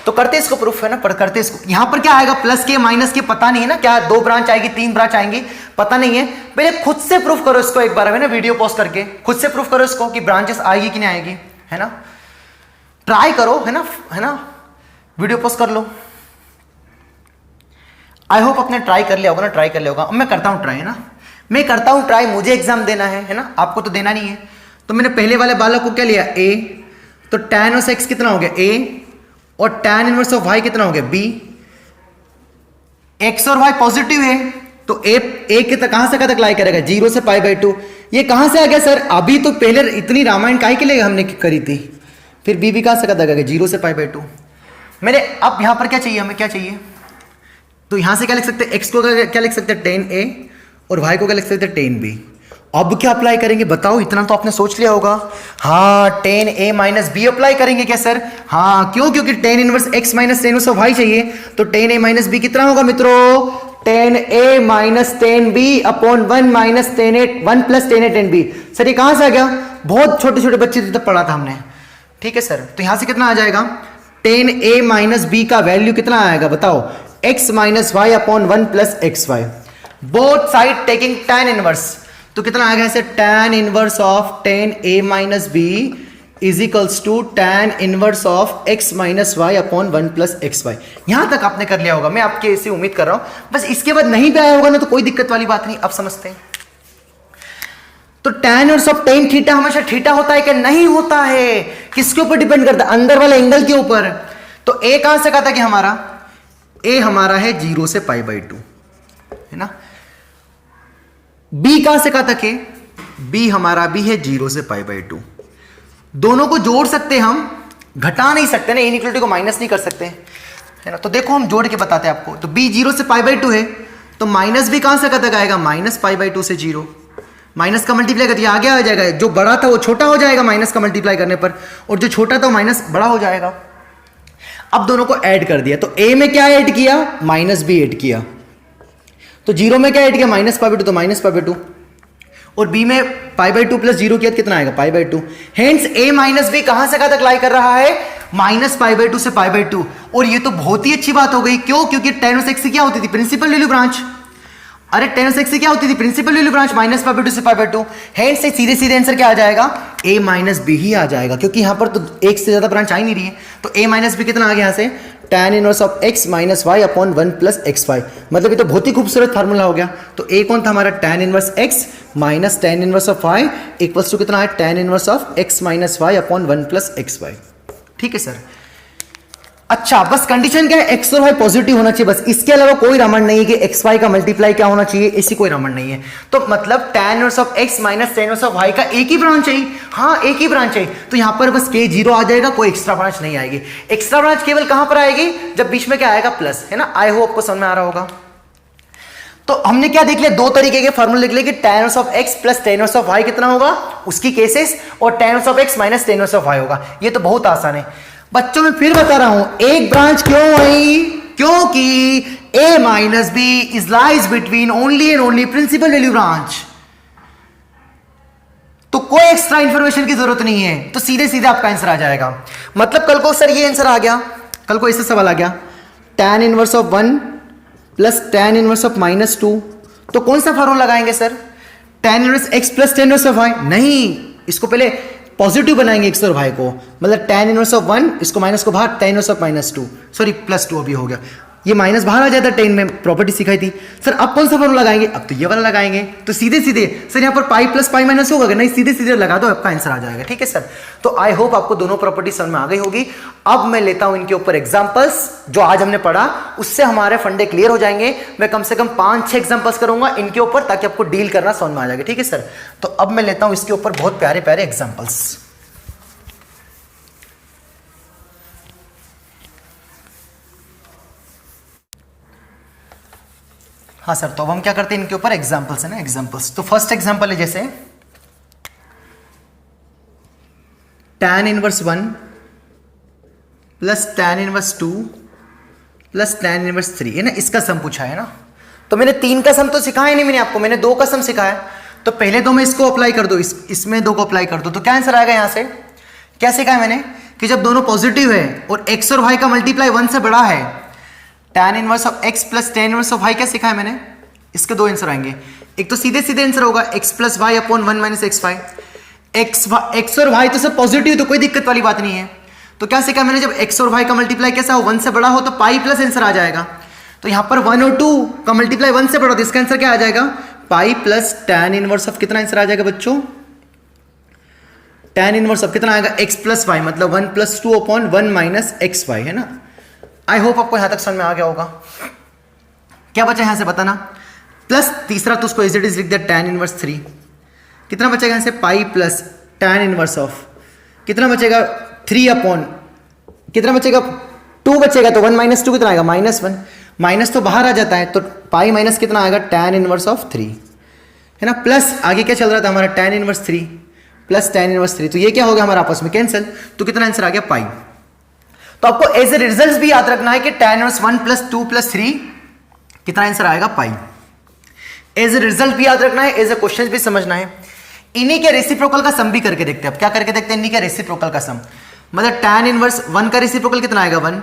तो करते इसको प्रूफ है ना, पर करते इसको। यहां पर क्या आएगा, प्लस के माइनस के पता नहीं है ना, क्या 2 ब्रांच आएगी 3 ब्रांच आएंगी पता नहीं है। पहले खुद से प्रूफ करो इसको एक बार, है ना, वीडियो पॉज करके खुद से प्रूफ करो इसको कि ब्रांचेस आएगी कि नहीं आएगी, है ना, ट्राई करो, है ना, वीडियो पॉज कर लो। आई होप आपने ट्राई कर लिया होगा ना, ट्राई कर लिया होगा। अब मैं करता हूं ट्राई, है ना, मैं करता हूं ट्राई, मुझे एग्जाम देना है ना, आपको तो देना नहीं है। तो मैंने पहले वाले बालक को क्या लिया, ए, तो tan इनवर्स x कितना हो गया a, और tan इनवर्स ऑफ y कितना हो गया b। x और y पॉजिटिव है तो a कितना कहां से कहां तक लाई करेगा, 0 से π/2। ये कहां से आ गया सर, अभी तो पहले इतनी रामायण काहे के लिए हमने करी थी, फिर b भी कहां से कहां तक आ गया, 0 से π/2। मैंने अब यहां पर क्या चाहिए, हमें क्या चाहिए, तो यहां से क्या लिख सकते हैं, x को क्या लिख सकते हैं tan a, और y को क्या लिख सकते हैं tan b। अब क्या अप्लाई करेंगे बताओ, इतना तो आपने सोच लिया होगा। हाँ, tan a minus b apply करेंगे क्या सर, हाँ, क्यों, क्योंकि tan inverse x minus tan inverse of y चाहिए, तो tan a माइनस बी कितना होगा मित्रों, tan a minus tan b upon 1 minus tan a 1 plus tan a tan b। Sir ये कहां से आ गया, बहुत छोटे छोटे बच्चे तब पढ़ा था हमने, ठीक है सर। तो यहां से कितना आ जाएगा, tan a माइनस बी का वैल्यू कितना आएगा बताओ, x minus y upon 1 plus x y, both side taking tan inverse. तो कितना आ गया ऐसे, tan inverse of tan a minus b is equals to tan inverse of x minus y upon 1 plus x y. यहां तक आपने कर लिया होगा, मैं आपके ऐसे उम्मीद कर रहा हूं। बस इसके बाद नहीं भी आया होगा ना तो कोई दिक्कत वाली बात नहीं, अब समझते हैं। तो tan inverse of tan theta हमेशा थीटा होता है क्या, नहीं होता है। किसके ऊपर डिपेंड करता है, अंदर वाले एंगल के ऊपर। तो a कहां से कहा था कि हमारा a हमारा है 0 से π/2, है ना। b कहां से कहा था कि b हमारा भी है 0 से π/2। दोनों को जोड़ सकते हम, घटा नहीं सकते ना, इनइक्वालिटी को माइनस नहीं कर सकते, है ना। तो देखो हम जोड़ के बताते हैं आपको। तो b 0 से π/2 है, तो माइनस भी कहां से कहा तक आएगा, माइनस π/2 से 0। माइनस का मल्टीप्लाई करके आगे आ जाएगा, जो बड़ा था वो छोटा हो जाएगा माइनस का मल्टीप्लाई करने पर, और जो छोटा था वो माइनस बड़ा हो जाएगा। अब दोनों को ऐड कर दिया, तो a में क्या ऐड किया, माइनस b ऐड किया, तो 0 में क्या ऐड किया, माइनस π/2, तो माइनस π/2, और b में π/2 प्लस 0 किया कितना आएगा, π/2। हेंस a माइनस b कहां से कहां तक लाई कर रहा है, माइनस π/2 से π/2। और ये तो बहुत ही अच्छी बात हो गई, क्यों, क्योंकि tan इनवर्स x से क्या होती थी, प्रिंसिपल वैल्यू ब्रांच। अरे tan इनवर्स x से क्या होती थी, प्रिंसिपल वैल्यू ब्रांच, माइनस π/2 से π/2। हेंस से सीधे सीधे आंसर क्या आ जाएगा, a माइनस b ही आ जाएगा, क्योंकि यहां पर तो एक से ज्यादा ब्रांच आ ही नहीं रही है। तो a माइनस b कितना आ गया यहां से, tan inverse of x minus y upon 1 plus x y. मतलब ये तो बहुत ही खूबसूरत फार्मूला हो गया। तो a कौन था हमारा, tan inverse x minus tan inverse of y equals to कितना है, tan inverse of x minus y upon 1 plus x y. ठीक है सर। अच्छा, बस कंडीशन क्या है, x और y पॉजिटिव होना चाहिए, बस इसके अलावा कोई रामण नहीं है कि x y का मल्टीप्लाई क्या होना चाहिए, ऐसी कोई रामण नहीं है। तो मतलब tan inverse of x minus tan inverse of y का एक ही ब्रांच है, हाँ एक ही ब्रांच है। तो यहां पर बस k 0 आ जाएगा, कोई एक्स्ट्रा ब्रांच नहीं आएगी। एक्स्ट्रा ब्रांच केवल कहां पर आएगी, जब बीच में क्या आएगा, प्लस, है ना। आई होप आपको समझ में आ रहा होगा। तो हमने क्या देख लिया, दो तरीके के फार्मूले लिख लिए कि tan inverse of x plus tan inverse of y कितना होगा, उसकी केसेस, और tan inverse of x minus tan inverse of y होगा। ये तो बहुत आसान है बच्चों। मैं फिर बता रहा हूं, एक ब्रांच क्यों आई, क्योंकि a minus b is lies between only and only principal value branch. तो कोई एक्स्ट्रा इंफॉर्मेशन की जरूरत नहीं है, तो सीधे सीधे आपका आंसर आ जाएगा। मतलब कल को सर ये आंसर आ गया, कल को ऐसा सवाल आ गया, tan inverse of 1 plus tan inverse of -2, तो कौन सा फॉर्मूला लगाएंगे sir, tan inverse x plus tan inverse of y? नहीं, इसको पहले पॉजिटिव बनाएंगे x और y को, मतलब tan इनवर्स ऑफ 1, इसको माइनस को बाहर, tan इनवर्स ऑफ -2, सॉरी +2 अभी हो गया, ये माइनस बाहर आ जाता है, 10 में प्रॉपर्टी सिखाई थी सर। अब कौन सा फॉर्मूला लगाएंगे, अब तो ये वाला लगाएंगे। तो सीधे सीधे सर यहाँ पर पाई प्लस पाई माइनस होगा, नहीं सीधे सीधे लगा दो, आपका आंसर आ जाएगा। ठीक है सर। तो आई होप आपको दोनों प्रॉपर्टी समझ में आ गई होगी। अब मैं लेता हूं इनके ऊपर एग्जांपल्स, जो आज हमने पढ़ा उससे हमारे फंडे क्लियर हो जाएंगे। मैं कम से कम 5-6 एग्जांपल्स करूंगा इनके ऊपर, ताकि आपको डील करना समझ में आ जाएगा। ठीक है सर। तो अब मैं लेता हूं इसके ऊपर बहुत प्यारे प्यारे एग्जाम्पल्स। हाँ सर, तो अब हम क्या करते हैं, इनके ऊपर एग्जांपल्स है ना, एग्जांपल्स। तो फर्स्ट एग्जांपल है जैसे tan inverse 1 plus tan inverse 2 plus tan inverse 3, है ना, इसका सम पूछा है ना। तो मैंने 3 का सम तो सिखाया नहीं मैंने आपको, मैंने 2 का सम सिखाया। तो पहले 2 में इसको अप्लाई कर दो, इसमें 2 को अप्लाई कर दो, तो क्या आंसर आएगा यहां से क्या सीखा है मैंने कि जब दोनों पॉजिटिव है और x और y का मल्टीप्लाई 1 से बड़ा है, tan inverse of x plus tan inverse of y, क्या सीखा है मैंने? इसके दो आंसर आएंगे, एक तो सीधे सीधे आंसर होगा x plus y upon 1 minus x y. x और y तो सब पॉजिटिव, तो कोई दिक्कत वाली बात नहीं है। तो क्या सीखा मैंने, जब x और y का मल्टीप्लाई कैसा हो 1 से बड़ा हो तो पाई प्लस आंसर आ जाएगा। तो यहां पर 1 और 2 का मल्टीप्लाई 1 से बड़ा, तो इसका आंसर क्या आ जाएगा? पाई प्लस tan इनवर्स ऑफ कितना आंसर आ जाएगा बच्चों? tan इनवर्स ऑफ कितना आएगा? x प्लस वाई, मतलब 1 plus 2 upon 1 minus x y, है ना। आई होप आपको यहां तक समझ में आ गया होगा। क्या बचा यहां से बताना, प्लस तीसरा तो उसको एज इट इज लिख दिया tan इनवर्स 3। कितना बचेगा यहां से? पाई प्लस tan इनवर्स ऑफ कितना बचेगा? 3 अपॉन कितना बचेगा? 2 बचेगा, तो 1 माइनस 2 कितना आएगा? -1। माइनस तो बाहर आ जाता है, तो पाई माइनस कितना आएगा? tan इनवर्स ऑफ 3, है ना। प्लस आगे क्या चल रहा था हमारा? tan inverse 3 plus tan inverse 3, तो ये क्या हो गया हमारा आपस में कैंसिल, तो कितना आंसर आ गया? पाई। तो आपको एज ए रिजल्ट भी याद रखना है कि tan इनवर्स 1 प्लस 2 प्लस 3 कितना आंसर आएगा? पाई। एज ए रिजल्ट भी याद रखना है, एज ए क्वेश्चन भी समझना है। इन्हीं के रेसिप्रोकल का सम भी करके देखते हैं। अब क्या करके देखते हैं? इन्हीं के रेसिप्रोकल का सम, मतलब tan इनवर्स 1 का रेसिप्रोकल कितना आएगा? 1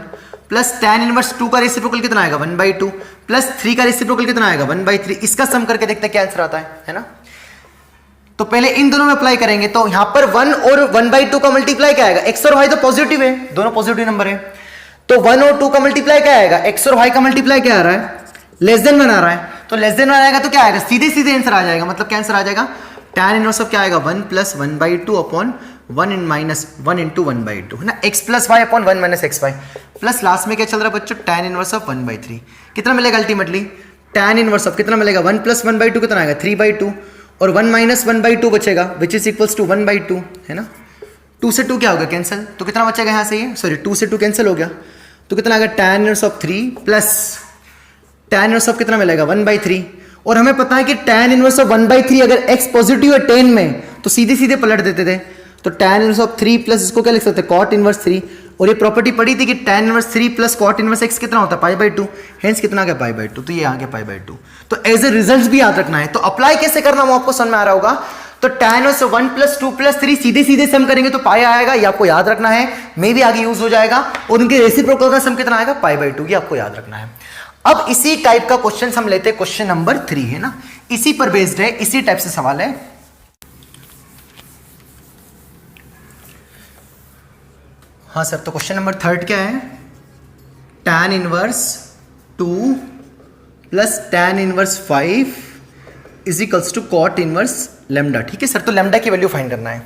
प्लस tan इनवर्स 2 का रेसिप्रोकल कितना आएगा? 1/2 प्लस 3 का रेसिप्रोकल कितना आएगा? 1/3। इसका सम करके देखते हैं क्या आंसर आता है ना। तो पहले इन दोनों में अप्लाई करेंगे, तो यहां पर 1 और 1/2 का मल्टीप्लाई क्या आएगा? x और y तो पॉजिटिव है, दोनों पॉजिटिव नंबर है, तो 1 और 2 का मल्टीप्लाई क्या आएगा? x और y का मल्टीप्लाई क्या आ रहा है? लेस देन 1 आ रहा है, तो लेस देन 1 आएगा तो क्या आएगा? सीधे सीधे आंसर आ जाएगा, मतलब क्या आंसर आ जाएगा? tan इनवर्स ऑफ क्या आएगा? 1 प्लस 1/2 अपॉन 1 माइनस 1 इंटू 1/2, है ना। x plus y upon 1 minus x y, plus last में क्या चल रहा है बच्चों? tan inverse of 1/3। कितना मिलेगा अल्टीमेटली? tan इनवर्स ऑफ कितना मिलेगा? 1 प्लस 1/2 कितना आएगा? 3/2, और 1 माइनस 1/2 बचेगा, विच इज इक्वल्स टू 1/2, है ना। 2 से 2 क्या होगा? कैंसिल, तो कितना बचेगा यहाँ से? ये सॉरी 2 से 2 कैंसिल हो गया, तो कितना आएगा? tan inverse of 3 plus tan inverse of कितना मिलेगा? 1/3। और हमें पता है कि tan इनवर्स ऑफ 1/3 अगर x पॉजिटिव है 10 में तो सीधे सीधे पलट देते थे, तो tan इनवर्स ऑफ 3 प्लस इसको क्या लिख सकते हैं? cot inverse 3। और ये प्रॉपर्टी पड़ी थी कि tan inverse 3 plus cot inverse x कितना होता है? पाई/2, हेंस कितना आ गया? पाई/2, तो ये आ गया पाई/2। तो एज ए रिजल्ट भी याद रखना है। तो अप्लाई कैसे करना वो आपको समझ में आ रहा होगा। तो tan इनवर्स 1 प्लस 2 प्लस 3 सीधे सीधे सम करेंगे तो पाई आएगा, ये आपको याद रखना है, मे भी आगे यूज हो जाएगा। और उनके रेसिप्रोकल का सम कितना आएगा? पाई/2, ये आपको याद रखना है। अब इसी टाइप का क्वेश्चन हम लेते हैं, क्वेश्चन नंबर 3, है ना, इसी पर बेस्ड है, इसी टाइप से सवाल है। हाँ सर, तो क्वेश्चन नंबर 3 क्या है? tan inverse 2 plus tan inverse 5 is equals to cot inverse lambda. ठीक है सर, तो लेमडा की वैल्यू फाइंड करना है।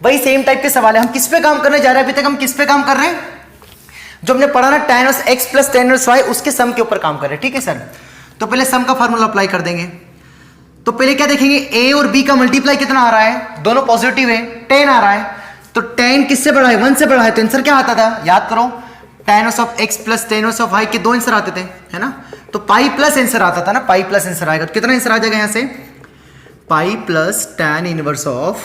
वही सेम टाइप के सवाल है। हम किस पे काम करने जा रहे हैं? अभी तक हम किस पे काम कर रहे हैं? जो हमने पढ़ा ना, tan inverse x plus tan inverse y, उसके सम के ऊपर काम कर रहे हैं। ठीक है सर, तो पहले सम का फार्मूला अप्लाई कर देंगे। तो पहले क्या देखेंगे? a और b का मल्टीप्लाई कितना आ रहा है? दोनों पॉजिटिव है, 10 आ रहा है, तो 10 किससे बड़ा है? 1 से बड़ा है, तो आंसर क्या आता था? याद करो, tan inverse of x plus tan inverse of y के दो आंसर आते थे, है ना। तो पाई प्लस आंसर आता था ना, पाई प्लस आंसर आएगा, तो कितना आंसर आ जाएगा यहाँ से? पाई plus tan inverse of,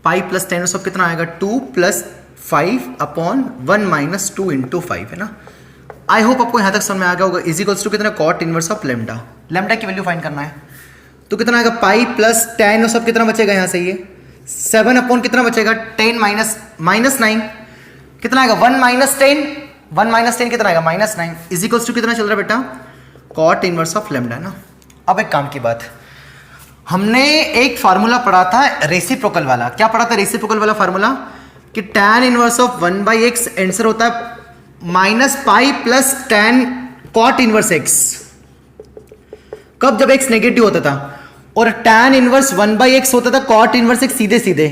pi plus tan inverse of कितना आएगा? 2 प्लस 5 अपॉन 1 माइनस 2 इंटू 5, है ना। आई होप आपको यहां तक समझ में आ गया होगा। इज इक्वल्स टू कितना? cot inverse of lambda. Lambda की वैल्यू फाइंड करना है, तो कितना आएगा? Pi plus tan inverse of कितना बचेगा यहाँ से? ये 7 अपॉन कितना बचेगा? 10 माइनस 9 कितना आएगा? 1 माइनस 10, 1 माइनस 10 कितना आएगा? -9 इज इक्वल्स टू कितना चल रहा है बेटा? cot इनवर्स ऑफ लेमडा ना। अब एक काम की बात, हमने एक फार्मूला पढ़ा था रेसिप्रोकल वाला। क्या पढ़ा था रेसिप्रोकल वाला फार्मूला? कि tan inverse of 1/x answer होता है minus pi plus tan cot inverse x। कब? जब x नेगेटिव होता था। और tan इनवर्स 1/x होता था cot इनवर्स x सीधे सीधे।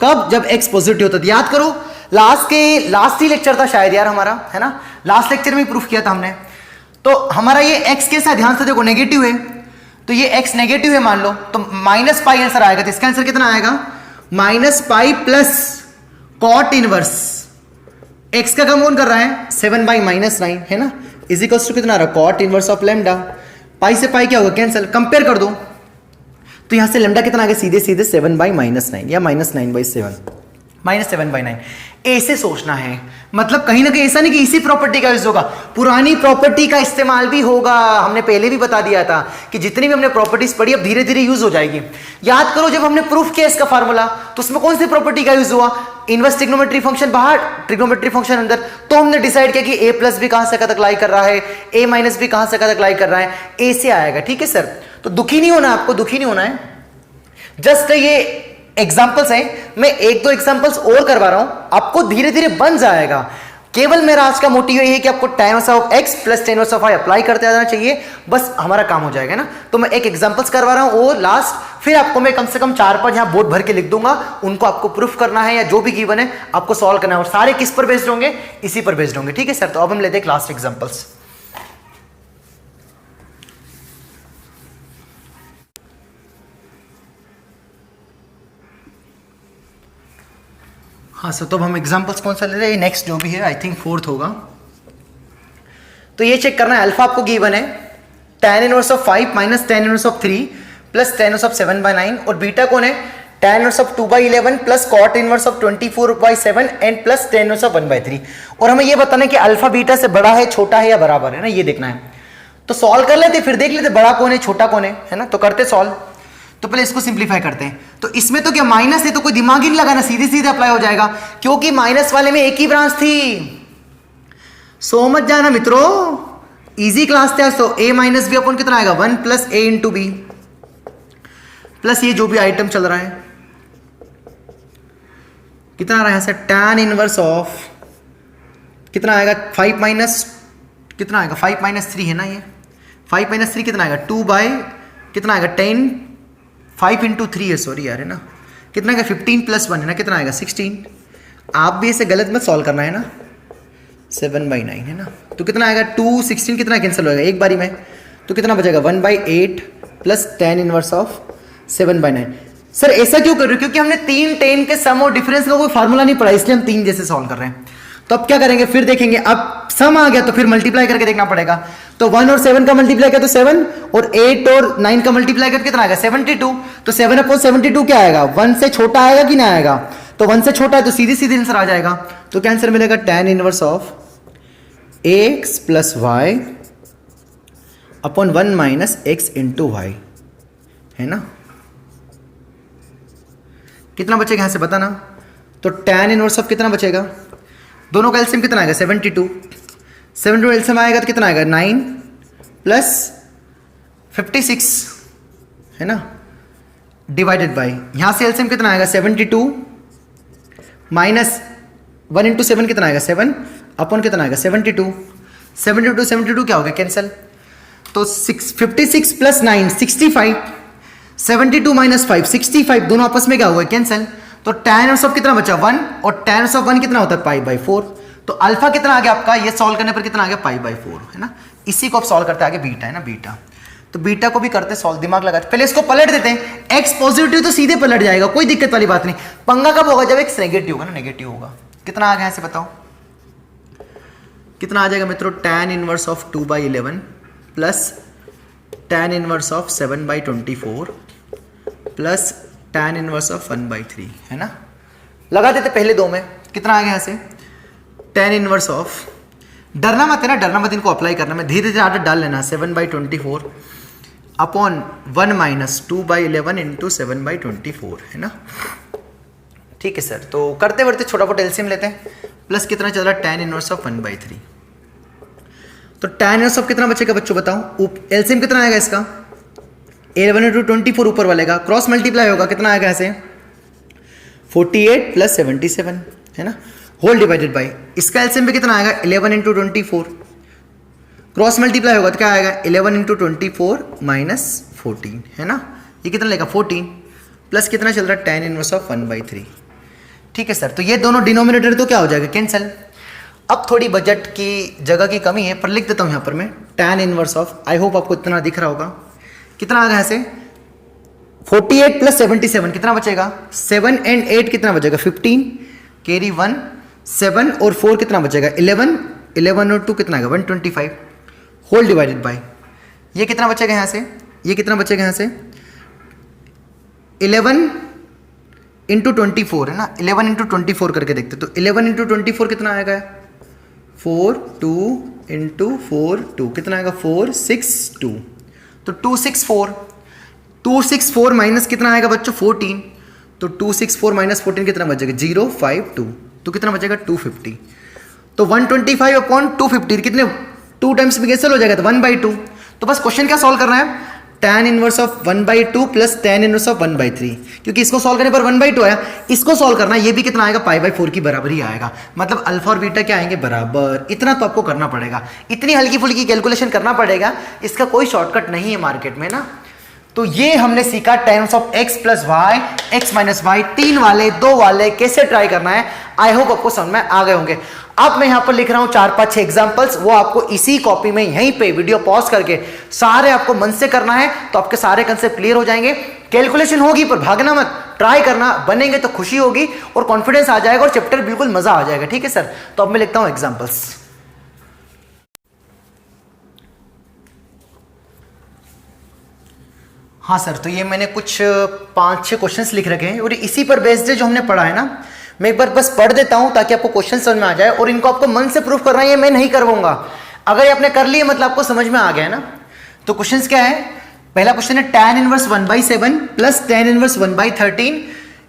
कब? जब x पॉजिटिव होता था। याद करो, लास्ट ही लेक्चर था शायद यार हमारा, है ना। लास्ट लेक्चर में प्रूफ किया था हमने। तो हमारा ये x कैसा? ध्यान से देखो, नेगेटिव है, तो ये x नेगेटिव है मान लो, तो माइनस पाई आंसर आएगा। तो इसका आंसर कितना आएगा? Minus pi plus cot inverse x का काम कौन कर रहा है? 7/-9, है ना, इज इक्वल्स टू कितना आ रहा है? cot inverse of lambda. Pi से पाई क्या होगा? कैंसिल। कंपेयर कर दो, तो यहां से लेमडा कितना आ गया? सीधे सीधे 7/-9 या -9/7, -7/9। ए से सोचना है, मतलब कहीं ना कहीं ऐसा नहीं कि इसी प्रॉपर्टी का यूज होगा, पुरानी प्रॉपर्टी का इस्तेमाल भी होगा। हमने पहले भी बता दिया था कि जितनी भी हमने प्रॉपर्टीज पढ़ी अब धीरे धीरे यूज हो जाएगी। याद करो जब हमने प्रूफ किया इसका फार्मूला तो उसमें कौन सी प्रॉपर्टी का यूज हुआ, इनवर्स ट्रिग्नोमेट्री फंक्शन बाहर, ट्रिग्नोमेट्री फंक्शन अंदर। तो हमने डिसाइड किया कि ए प्लस भी कहां से कहां तक लाई कर रहा है, ए माइनस भी कहां से कहां तक लाई कर रहा है, ए से आएगा। ठीक है सर, तो दुखी नहीं होना, आपको दुखी नहीं होना है, जस्ट ये एग्जाम्पल्स हैं, मैं एक दो एग्जाम्पल्स और करवा रहा हूं, आपको धीरे धीरे बन जाएगा। केवल मेरा आज का मोटिव ये है कि आपको tan inverse of x plus tan inverse of y apply करते जाना चाहिए, बस हमारा काम हो जाएगा ना। तो मैं एक एग्जाम्पल्स करवा रहा हूं और लास्ट फिर आपको मैं कम से कम 4-5 यहां बोर्ड भर के लिख दूंगा, उनको आपको प्रूफ करना है या जो भी गिवन है आपको सॉल्व करना है, और सारे किस पर बेस्ड होंगे, इसी पर बेस्ड होंगे। ठीक है सर, तो अब हम लेते हैं लास्ट एग्जाम्पल्स। हाँ सर, तो अब हम एग्जाम्पल्स कौन सा ले रहे हैं, नेक्स्ट जो भी है आई थिंक 4th होगा। तो ये चेक करना है, अल्फा आपको गिवन है tan inverse of 5 minus tan inverse of 3 plus tan inverse of 7/9, और बीटा कौन है tan inverse of 2/11 plus cot inverse of 24/7 and plus tan inverse of 1/3। और हमें ये बताना है कि अल्फा बीटा से बड़ा है, छोटा है या बराबर है ना, ये देखना है। तो सॉल्व कर लेते, फिर देख लेते बड़ा कौन है छोटा कौन है ना। तो करते सॉल्व, तो पहले इसको सिंप्लीफाई करते हैं। तो इसमें तो क्या माइनस है तो कोई दिमाग ही नहीं लगाना, सीधे सीधे अप्लाई हो जाएगा, क्योंकि माइनस वाले में एक ही ब्रांच थी। सो मत जाना मित्रों, इजी क्लास था। तो a माइनस बी अपन कितना आएगा 1 plus a into b plus ये जो भी आइटम चल रहा है कितना आ रहा है यहां से tan इनवर्स ऑफ कितना आएगा 5 माइनस कितना आएगा 5 माइनस 3 है ना, ये 5 माइनस 3 कितना आएगा 2 बाई कितना आएगा 10 5 इंटू 3 है, सॉरी यार है ना, कितना आएगा 15 प्लस 1 है ना, कितना आएगा 16। आप भी इसे गलत मत सॉल्व करना है ना, 7/9 है ना। तो कितना आएगा 2 16 कितना कैंसिल होएगा एक बारी में, तो कितना बचेगा 1/8 plus tan inverse of 7/9। Sir ऐसा क्यों कर रहे हो, क्योंकि हमने 3 tan के सम और डिफरेंस का कोई फार्मूला नहीं पढ़ा, इसलिए हम 3 जैसे सॉल्व कर रहे हैं। तो अब क्या करेंगे, फिर देखेंगे, अब सम आ गया तो फिर मल्टीप्लाई करके देखना पड़ेगा। तो 1 और 7 का मल्टीप्लाई किया तो 7, और 8 और 9 का मल्टीप्लाई करके कितना आएगा 72। तो 7/72 क्या आएगा, 1 से छोटा आएगा कि ना आएगा, तो 1 से छोटा है तो सीधी सीधी आंसर आ जाएगा। तो क्या आंसर मिलेगा tan inverse of x plus y upon 1 minus x into y है ना। कितना बचेगा यहां से बताना, तो tan इनवर्स ऑफ कितना बचेगा, दोनों का एलसीएम कितना आएगा 72 एलसीएम आएगा तो कितना आएगा 9 प्लस 56 है ना, डिवाइडेड बाई यहां से एलसीएम कितना आएगा 72 माइनस 1 इंटू 7 कितना आएगा 7 अपॉन कितना आएगा 72 क्या हो गया कैंसिल। तो 56 प्लस 9 65, 72 माइनस 5 65, दोनों आपस में क्या हुआ कैंसिल। तो tan इनवर्स ऑफ कितना बचा 1, और tan इनवर्स ऑफ 1 कितना होता है π/4। तो अल्फा कितना आ गया आपका, ये सॉल्व करने पर कितना आ गया π/4 है ना। इसी को आप सॉल्व करते आगे बीटा है ना, बीटा। तो बीटा को भी करते सॉल्व, दिमाग लगाते, पहले इसको पलट देते हैं, x पॉजिटिव तो सीधे पलट जाएगा, कोई दिक्कत वाली बात नहीं। पंगा कब होगा, जब x नेगेटिव होगा ना, नेगेटिव होगा। कितना आ गया ऐसे बताओ, कितना आ जाएगा मित्रों, tan inverse of 2/11 plus tan inverse of 7/24 plus tan inverse of 1/3 है ना। लगा देते पहले दो में, कितना आ गया यहाँ से tan इनवर्स ऑफ, डरना मत है ना, डरना मत, इनको अप्लाई करना, मैं धीरे धीरे आदत डाल लेना, 7/24 अपॉन 1 माइनस 2/11 इंटू 7/24 है ना। ठीक है सर, तो करते बढ़ते छोटा मोटा एलसीएम लेते हैं, प्लस कितना चल रहा है tan इनवर्स ऑफ 1/3। तो tan इनवर्स ऑफ कितना बचेगा बच्चों बताओ, एलसीएम कितना आएगा इसका 11 इंटू 24 ऊपर वाले का, क्रॉस मल्टीप्लाई होगा कितना आएगा ऐसे 48 प्लस 77 है ना, होल डिवाइडेड बाई इसका एलसीएम भी कितना आएगा 11 इंटू 24, क्रॉस मल्टीप्लाई होगा तो क्या आएगा 11 इंटू 24 माइनस 14 है ना, ये कितना लेगा 14 प्लस कितना चल रहा है tan इनवर्स ऑफ 1/3। ठीक है सर, तो ये दोनों डिनोमिनेटर तो क्या हो जाएगा कैंसिल। अब थोड़ी बजट की जगह की कमी है, पर लिख देता हूं यहां पर मैं tan inverse of, I hope आपको इतना दिख रहा होगा, कितना आ गया ऐसे 48 प्लस 77 कितना बचेगा 7 एंड 8 कितना बचेगा 15, कैरी 1 7 और 4 कितना बचेगा 11 और 2 कितना आएगा 125, होल डिवाइडेड बाय ये कितना बचेगा यहाँ से, ये कितना बचेगा यहाँ से 11 इंटू 24 है ना, 11 इंटू 24 करके देखते, तो 11 इंटू 24 कितना आएगा, 4 2 इंटू 4 2 कितना आएगा, 4 6 2, तो 264, 264 माइनस कितना आएगा बच्चों, 14, तो 264 माइनस 14 कितना बचेगा, 052, तो कितना बचेगा 250, तो 125 अपॉन 250 कितने 2 टाइम्स में कैंसिल हो जाएगा, तो 1/2, तो बस क्वेश्चन क्या सॉल्व करना है, tan inverse of 1/2 plus tan inverse of 1/3, क्योंकि इसको सॉल्व करने पर 1/2 आया, इसको सॉल्व करना है, ये भी कितना आएगा, π/4 की बराबर ही आएगा, मतलब अल्फा और बीटा क्या आएंगे, बराबर, इतना तो आपको करना पड़ेगा, इतनी हल्की फुल्की कैलकुलेशन करना पड़ेगा, इसका कोई शॉर्टकट नहीं है मार्केट में ना। तो ये हमने सीखा terms of x plus y, x minus y, 3 वाले 2 वाले कैसे ट्राई करना है, आई होप आपको समझ में आ गए होंगे। अब मैं यहां पर लिख रहा हूं 4-5-6 एग्जांपल्स, वो आपको इसी कॉपी में यहीं पे वीडियो पॉज करके सारे आपको मन से करना है, तो आपके सारे कंसेप्ट क्लियर हो जाएंगे। कैलकुलेशन होगी पर भागना मत, ट्राई करना, बनेंगे तो खुशी होगी और कॉन्फिडेंस आ जाएगा और चैप्टर बिल्कुल मजा आ जाएगा, ठीक है सर। तो अब मैं लिखता हूं एग्जाम्पल्स। हाँ सर, तो ये मैंने कुछ 5-6 क्वेश्चंस लिख रखे हैं और इसी पर बेस्ड है जो हमने पढ़ा है ना। मैं एक बार बस पढ़ देता हूं ताकि आपको क्वेश्चन समझ में आ जाए, और इनको आपको मन से प्रूफ करना है, ये मैं नहीं करवाऊंगा। अगर ये आपने कर लिए मतलब आपको समझ में आ गया है ना। तो क्वेश्चंस क्या है, पहला क्वेश्चन है tan inverse 1/7 plus tan inverse 1/13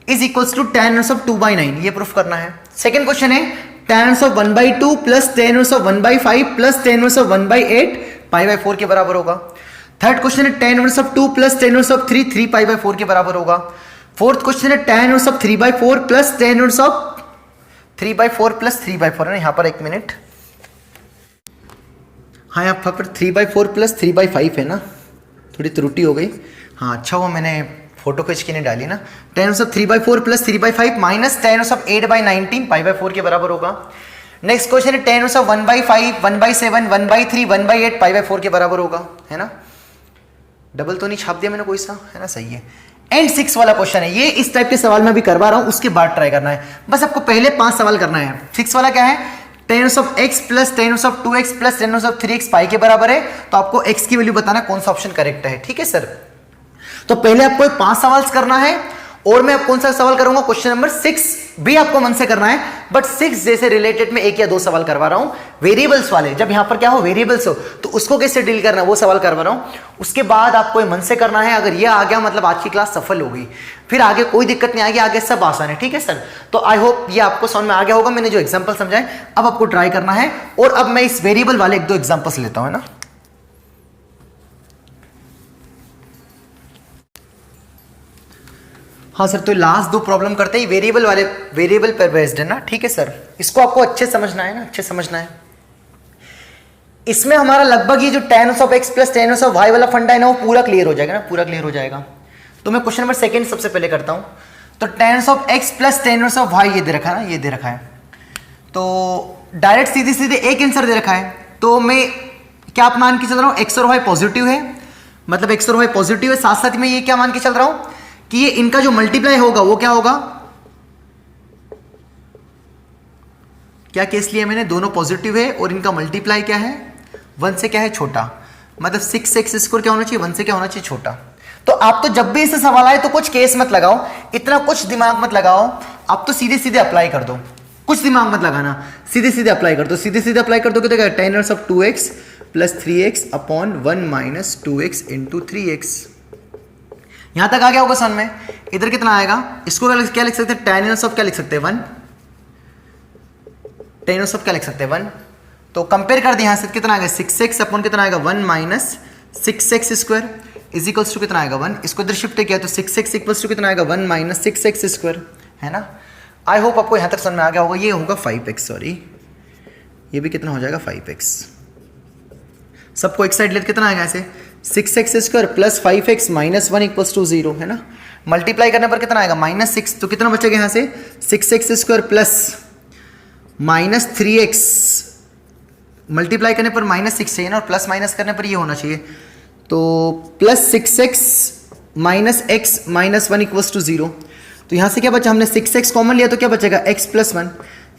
is equals to tan inverse of 2/9, ये प्रूफ करना है। सेकंड क्वेश्चन है tan inverse of 1/2 plus tan inverse of 1/5 plus tan inverse of 1/8 π/4 के बराबर होगा। थर्ड क्वेश्चन है tan inverse of 2 plus tan inverse of 3 π/4 के बराबर होगा। फोर्थ क्वेश्चन है tan inverse of 3/4 plus tan inverse of 3/4 plus 3/4 है ना, यहाँ पर एक मिनट, हाँ यहाँ पर 3/4 प्लस 3/5 है ना, थोड़ी त्रुटि हो गई, हाँ अच्छा वो मैंने फोटो खींच के नहीं डाली ना। tan inverse of 3/4 plus 3/5 minus tan inverse of 8/19 π/4 के बराबर होगा। नेक्स्ट क्वेश्चन है tan इनवर्स ऑफ 1/5 1/7 1/3 1/8 π/4 के बराबर होगा, है ना। डबल तो नहीं छाप दिया मैंने कोई सा, है ना, सही है। एंड 6 वाला क्वेश्चन है, ये इस टाइप के सवाल मैं भी करवा रहा हूं, उसके बाद ट्राई करना है, बस आपको पहले 5 सवाल करना है। 6 वाला क्या है, tan inverse of x plus tan inverse of 2x plus tan inverse of 3x पाई के बराबर है, तो आपको x की वैल्यू बताना कौन सा ऑप्शन करेक्ट है, ठीक है सर। तो पहले आपको 5 सवाल करना है, और मैं कौन सा सवाल करूंगा, क्वेश्चन नंबर 6 भी आपको मन से करना है, बट 6 जैसे रिलेटेड में 1 या 2 सवाल करवा रहा हूं, वेरिएबल्स वाले। जब यहां पर क्या हो, वेरिएबल्स हो, तो उसको कैसे डील करना है वो सवाल करवा रहा हूं। उसके बाद आपको मन से करना है, अगर ये आ गया मतलब आज की क्लास सफल हो गई, फिर आगे कोई दिक्कत नहीं आएगी, आगे सब आसान है, ठीक है सर। तो आई होप ये आपको समझ में आ गया होगा, मैंने जो एग्जाम्पल समझाए अब आपको ट्राई करना है। और अब मैं इस वेरिएबल वाले 1-2 एग्जाम्पल्स लेता हूं, है ना। हाँ सर, तो लास्ट 2 प्रॉब्लम करते ही वेरिएबल वाले, वेरिएबल पर बेस्ड है ना, ठीक है सर। इसको आपको अच्छे समझना है ना, अच्छे समझना है। इसमें हमारा लगभग ये जो tan inverse of x plus tan inverse of y वाला फंडा है ना, वो पूरा क्लियर हो जाएगा ना, पूरा क्लियर हो जाएगा। तो मैं क्वेश्चन नंबर 2 सबसे पहले करता हूं। तो tan inverse of x plus tan inverse of y ये दे रखा है ना, ये दे रखा है, तो डायरेक्ट सीधे सीधे एक आंसर दे रखा है। तो मैं क्या आप मान के चल रहा हूँ, x और y पॉजिटिव है, मतलब x और y पॉजिटिव है, साथ साथ में ये क्या मान के चल रहा हूं कि ये इनका जो मल्टीप्लाई होगा वो क्या होगा, क्या केस लिया मैंने, दोनों पॉजिटिव है और इनका मल्टीप्लाई क्या है, 1 से क्या है छोटा, मतलब 6x स्क्वायर क्या होना चाहिए, 1 से क्या होना चाहिए छोटा। तो आप तो जब भी इससे सवाल आए तो कुछ केस मत लगाओ, इतना कुछ दिमाग मत लगाओ, आप तो सीधे सीधे अप्लाई कर दो, कुछ दिमाग मत लगाना, सीधे सीधे अप्लाई कर दो। सीधे सीधे अप्लाई कर दो तो क्या, tan inverse of 2x plus 3x upon 1 minus 2x into 3x। यहां तक आ गया होगा समझ में। इधर कितना आएगा, इसको क्या लिख सकते हैं, tan इनवर्स ऑफ क्या लिख सकते हैं, 1, tan इनवर्स ऑफ क्या लिख सकते हैं, 1। तो कंपेयर कर दिया, यहां से कितना आएगा, 6x अपॉन कितना आएगा, 1 minus 6x square is equals to कितना आएगा, 1। इसको इधर शिफ्ट किया तो 6x इक्वल्स टू कितना आएगा, 1 माइनस 6x स्क्वायर, है ना। आई होप आपको यहां तक समझ में आ गया होगा। ये होगा 5x, सॉरी ये भी कितना हो जाएगा, 5x। सबको एक साइड लेते कितना आएगा, ऐसे 6x square plus 5x minus 1 equals to 0, है ना। मल्टीप्लाई करने पर कितना आएगा, -6, तो कितना बचेगा यहाँ से, 6x square plus minus 3x, multiply करने पर -6 चाहिए ना, और प्लस माइनस करने पर ये होना चाहिए, तो plus 6x minus x minus 1 equals to 0। तो यहाँ से क्या बचा, हमने 6x कॉमन लिया तो क्या बचेगा, x प्लस 1।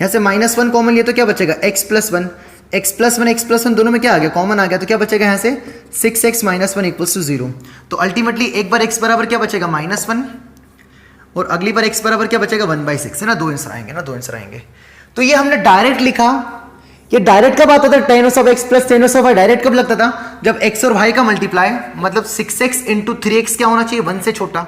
यहाँ से -1 कॉमन लिया तो क्या बचेगा, x प्लस 1। x प्लस 1 दोनों में क्या आ गया, कॉमन आ गया, तो क्या बचेगा यहाँ से 6x माइनस 1 इक्वल्स टू 0। तो अल्टीमेटली एक बार x बराबर क्या बचेगा, -1, और अगली बार x बराबर क्या बचेगा 1/6 है ना, 2 आंसर आएंगे ना, 2 आंसर आएंगे। तो ये हमने डायरेक्ट लिखा। ये डायरेक्ट कब आता था, tan of x plus tan of y direct कब लगता था, जब x और y का मल्टीप्लाई, मतलब 6x इंटू 3x क्या होना चाहिए 1 से छोटा,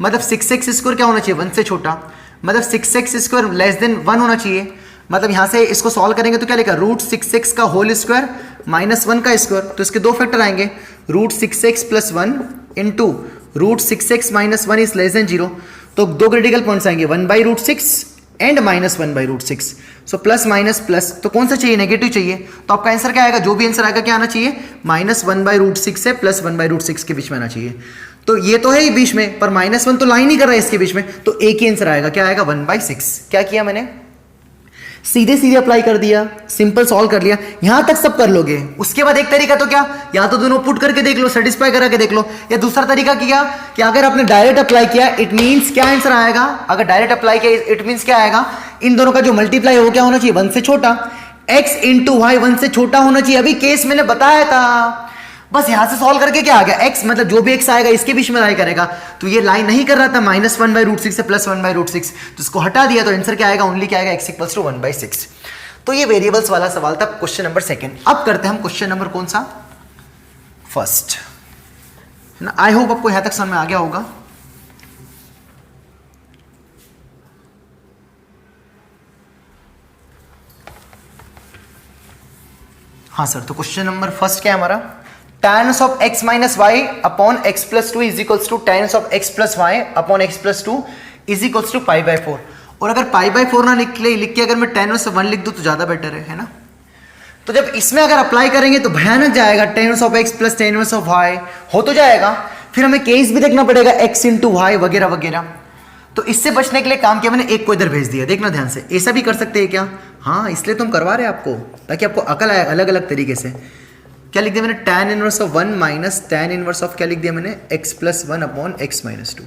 मतलब 6x स्क्वायर क्या होना चाहिए 1 से छोटा, मतलब 6x स्क्वायर लेस देन 1 होना चाहिए। मतलब यहां से इसको सॉल्व करेंगे तो क्या लिखा, √6x का होल स्क्वायर माइनस 1 का स्क्वायर, तो इसके दो फैक्टर आएंगे, √6x plus 1 into √6x minus 1 is less than 0। तो दो क्रिटिकल पॉइंट्स आएंगे, 1/√6 and minus 1/√6। So plus minus plus, तो कौन सा चाहिए, नेगेटिव चाहिए। तो आपका आंसर क्या आएगा, जो भी आंसर आएगा क्या आना चाहिए, -1/√6 से +1/√6 के बीच में आना चाहिए। तो ये तो है ही बीच में, पर -1 तो लाइन नहीं कर रहा है इसके बीच में, तो एक ही आंसर आएगा, क्या आएगा 1/6। क्या किया मैंने, सीधे सीधे अप्लाई कर दिया, सिंपल सॉल्व कर लिया। यहां तक सब कर लोगे। उसके बाद एक तरीका तो क्या, या तो दोनों पुट करके देख लो, सेटिस्फाई करा के देख लो, या दूसरा तरीका किया कि अगर आपने डायरेक्ट अप्लाई किया, इट मींस क्या आंसर आएगा, अगर डायरेक्ट अप्लाई किया इट मींस क्या आएगा, इन दोनों का जो मल्टीप्लाई हो क्या होना चाहिए 1 से छोटा, x इंटू वाई 1 से छोटा होना चाहिए। अभी केस मैंने बताया था, बस यहां से सॉल्व करके क्या आ गया, x मतलब जो भी x आएगा इसके बीच में लाई करेगा। तो ये लाइन नहीं कर रहा था -1/√6 से +1/√6, तो इसको हटा दिया, तो आंसर क्या आएगा, ओनली क्या आएगा, x = 1/6। तो ये वेरिएबल्स वाला सवाल था, क्वेश्चन नंबर 2। अब करते हैं हम क्वेश्चन नंबर कौन सा, फर्स्ट, है ना। आई होप आपको यहां तक समझ में आ गया होगा। हाँ सर, तो क्वेश्चन नंबर फर्स्ट क्या है हमारा, tan of x minus y upon x plus 2 is equals to tan of x plus y upon x plus 2 is equals to π/4। और अगर π/4 ना लिख के अगर मैं tan से 1 लिख दूं तो ज्यादा बेटर है ना। तो जब इसमें अगर अप्लाई करेंगे तो भयानक जाएगा, tan of x plus tan of y हो तो जाएगा, फिर हमें केस भी देखना पड़ेगा x इंटू वाई वगैरह वगैरह। तो इससे बचने के लिए काम किया मैंने, एक को इधर भेज दिया, देखना ध्यान से, ऐसा भी कर सकते हैं क्या, हाँ इसलिए तो हम करवा रहे हैं आपको, ताकि आपको अकल आए अलग अलग तरीके से। क्या लिख दिया मैंने, tan inverse of 1 minus tan inverse of क्या लिख दिया मैंने, x plus 1 upon x minus 2।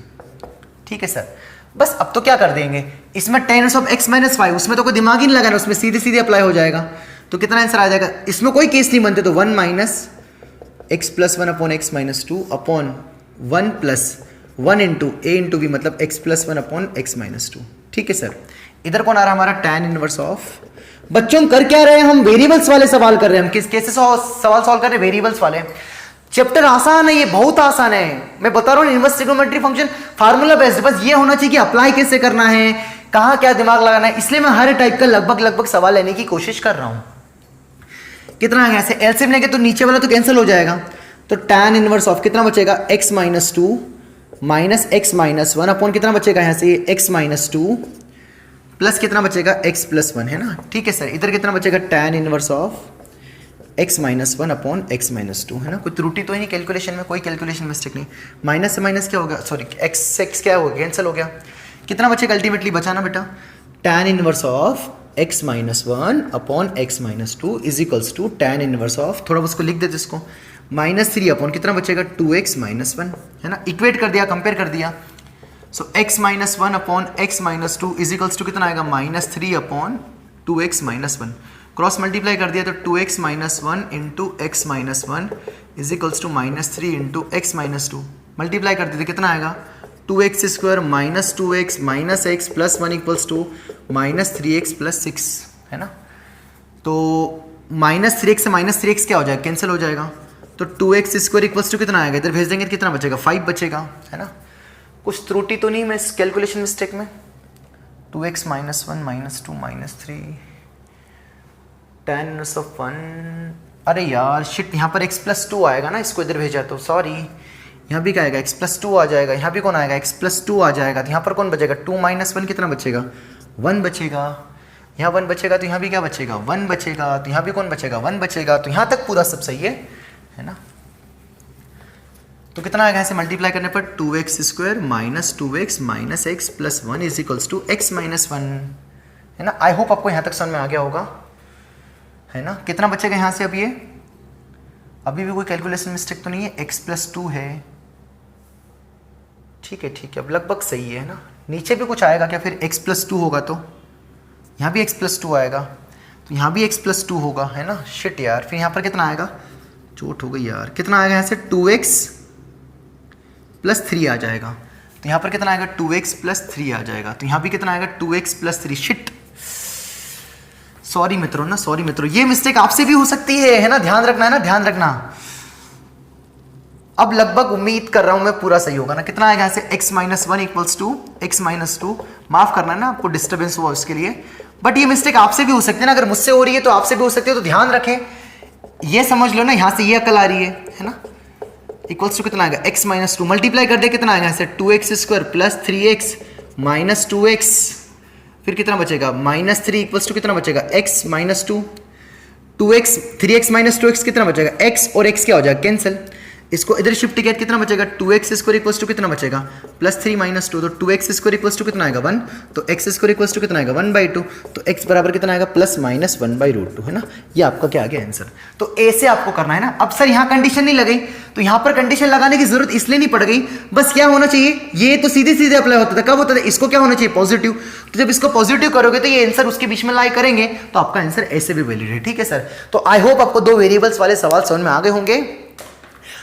ठीक है सर, बस अब तो क्या कर देंगे, इसमें tan inverse of x minus 5, उसमें तो कोई दिमाग ही नहीं लगाना, उसमें सीधे सीधे अप्लाई हो जाएगा। तो कितना आंसर आ जाएगा, इसमें कोई केस नहीं बनते, तो 1 minus x plus 1 upon x minus 2 upon 1 plus 1 into a into b, मतलब x plus 1 upon x minus 2। ठीक है सर, इधर कौन आ रहा है हमारा, tan इनवर्स ऑफ, बच्चों हम कर क्या रहे हैं, हम वेरिएबल्स वाले सवाल कर रहे हैं। हम किस कैसे सवाल सॉल्व कर रहे हैं, वेरिएबल्स वाले। चैप्टर आसान है, ये बहुत आसान है, मैं बता रहा हूँ, inverse trigonometry function formula based, बस ये होना चाहिए कि अप्लाई कैसे करना है, कहाँ क्या दिमाग लगाना है। इसलिए मैं हर टाइप का लगभग सवाल लेने की कोशिश कर रहा हूँ। कितना है ऐसे, एलसीएम लेंगे तो नीचे वाला तो कैंसिल हो जाएगा, तो tan इनवर्स ऑफ कितना बचेगा, x minus 2 minus x minus 1 upon कितना बचेगा यहाँ से, x माइनस 2 प्लस कितना बचेगा, x प्लस 1, है ना। ठीक है सर, इधर कितना बचेगा, tan inverse of x minus 1 upon x minus 2, है ना। कोई त्रुटि तो ही नहीं कैलकुलेशन में, कोई कैलकुलेशन मिस्टेक नहीं। माइनस से माइनस क्या हो गया, सॉरी x क्या हो गया, कैंसिल हो गया। कितना बचेगा अल्टीमेटली, बचाना बेटा, tan inverse of x minus 1 upon x minus 2 is equals to tan inverse of, थोड़ा उसको लिख देते इसको, -3 अपॉन कितना बचेगा, 2x माइनस 1, है ना। इक्वेट कर दिया, कंपेयर कर दिया। So x minus 1 upon x minus 2 is equals to कितना आएगा, -3 upon 2x minus 1। Cross multiply कर दिया तो 2x minus 1 into x minus 1 is equals to -3 into x minus 2। Multiply कर दिया कितना आएगा, 2x square minus 2x minus x plus 1 equals to -3x plus 6, है ना। तो -3x से -3x क्या हो जाएगा, कैंसिल हो जाएगा। तो 2x स्क्वायर इक्वल्स टू कितना आएगा, इधर भेज देंगे कितना बचेगा, 5 बचेगा, है ना। कुछ त्रुटि तो नहीं मैं इस कैलकुलेशन मिस्टेक में, 2x minus 1 minus 2 minus 3 tan inverse of 1, अरे यार शिट, यहाँ पर x प्लस 2 आएगा ना, इसको इधर भेजा तो सॉरी, यहाँ भी क्या आएगा, x प्लस 2 आ जाएगा, यहाँ भी कौन आएगा, x प्लस 2 आ जाएगा, तो यहाँ पर कौन बचेगा, 2 माइनस 1 कितना बचेगा, 1 बचेगा। यहाँ 1 बचेगा तो यहाँ भी क्या बचेगा, 1 बचेगा, तो यहाँ भी कौन बचेगा, 1 बचेगा। तो यहाँ तक पूरा सब सही है ना। तो कितना आएगा, ऐसे मल्टीप्लाई करने पर 2x square minus 2x minus x plus 1 is equals to x minus 1, है ना। आई होप आपको यहाँ तक समझ में आ गया होगा, है ना। कितना बचेगा यहाँ से, अब ये अभी भी कोई कैलकुलेशन मिस्टेक तो नहीं है, x प्लस 2 है, ठीक है, अब लगभग सही है ना। नीचे भी कुछ आएगा क्या, फिर x प्लस 2 होगा तो यहाँ भी x प्लस 2 आएगा, तो यहाँ भी x प्लस 2 होगा, है ना। शिट यार, फिर यहाँ पर कितना आएगा, चोट हो गई यार, कितना आएगा यहाँ से, 2x प्लस 3 आ जाएगा। तो यहाँ पर कितना आएगा 2x प्लस 3 आ जाएगा, तो यहाँ भी कितना आएगा 2x प्लस 3। शिट, सॉरी मित्रों ना, सॉरी मित्रों, ये मिस्टेक आपसे भी हो सकती है ना, ध्यान रखना है ना, ध्यान रखना। अब लगभग उम्मीद कर रहा हूं मैं पूरा सही होगा ना। कितना आएगा यहाँ से x minus 1 equals to x minus 2, माफ करना है ना, आपको डिस्टर्बेंस हुआ उसके लिए, बट ये मिस्टेक आपसे भी हो सकती है ना, अगर मुझसे हो रही है तो आपसे भी हो सकती है, तो ध्यान रखें, ये समझ लो ना, यहां से ये अकल आ रही है ना। इक्वल्स टू कितना आएगा x माइनस 2, मल्टीप्लाई कर दे कितना आएगा यहाँ से 2x square plus 3x minus 2x, फिर कितना बचेगा माइनस 3 इक्वल्स टू कितना बचेगा x minus 2, 2x 3x minus 2x कितना बचेगा, x और x क्या हो जाएगा कैंसिल, इसको इधर शिफ्ट किया कितना बचेगा 2x स्क्वायर इक्वल्स टू कितना बचेगा प्लस 3 माइनस 2, तो 2x स्क्वायर इक्वल्स टू कितना आएगा 1, तो x स्क्वायर इक्वल्स टू कितना आएगा 1/2, तो x बराबर कितना आएगा प्लस माइनस 1/√2 है ना। ये आपका क्या आ गया आंसर। तो ए से आपको करना है ना। अब सर यहाँ कंडीशन नहीं लगी, तो यहाँ पर कंडीशन लगाने की जरूरत इसलिए नहीं पड़ गई, बस क्या होना चाहिए, ये तो सीधे सीधे अप्लाई होता था, कब होता था, इसको क्या होना चाहिए पॉजिटिव, तो जब इसको पॉजिटिव करोगे तो ये आंसर उसके बीच में लाई करेंगे, तो आपका आंसर ऐसे भी वैलिड है। ठीक है सर, तो आई होप आपको 2 वेरिएबल्स वाले सवाल समझ में आ गए होंगे।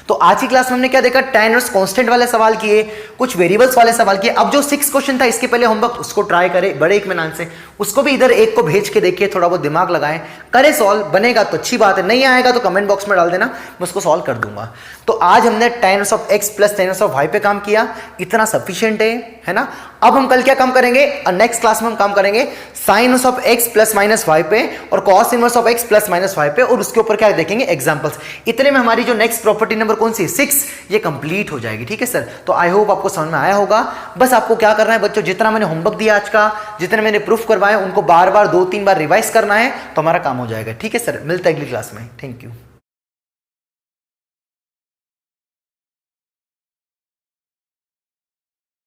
तो आज की क्लास में हमने क्या देखा, tan इनवर्स कांस्टेंट वाले सवाल किए, कुछ वेरिएबल्स वाले सवाल किए। अब जो 6 क्वेश्चन था इसके पहले होमवर्क उसको ट्राई करें बड़े इत्मीनान से, उसको भी इधर एक को भेज के देखिए, थोड़ा बहुत दिमाग लगाएं, करें सॉल्व, बनेगा तो अच्छी बात है, नहीं आएगा तो कमेंट बॉक्स में डाल देना, मैं उसको सॉल्व कर दूंगा। तो आज हमने tan inverse of x plus tan inverse of y पे काम किया, इतना सफिशिएंट है ना। अब हम कल क्या काम करेंगे, नेक्स्ट क्लास में हम काम करेंगे sin inverse of x plus minus y पे और cos inverse of x plus minus y पे, और उसके ऊपर क्या देखेंगे एग्जांपल्स। इतने में हमारी जो नेक्स्ट प्रॉपर्टी नंबर कौन सी 6 ये कंप्लीट हो जाएगी। ठीक है सर, तो आई होप आपको समझ में आया होगा। बस आपको क्या करना है बच्चों, जितना मैंने होमवर्क दिया आज का, जितने मैंने प्रूफ करवाए, उनको बार बार 2-3 बार रिवाइज करना है, तो हमारा काम हो जाएगा। ठीक है सर, मिलता है अगली क्लास में, थैंक यू।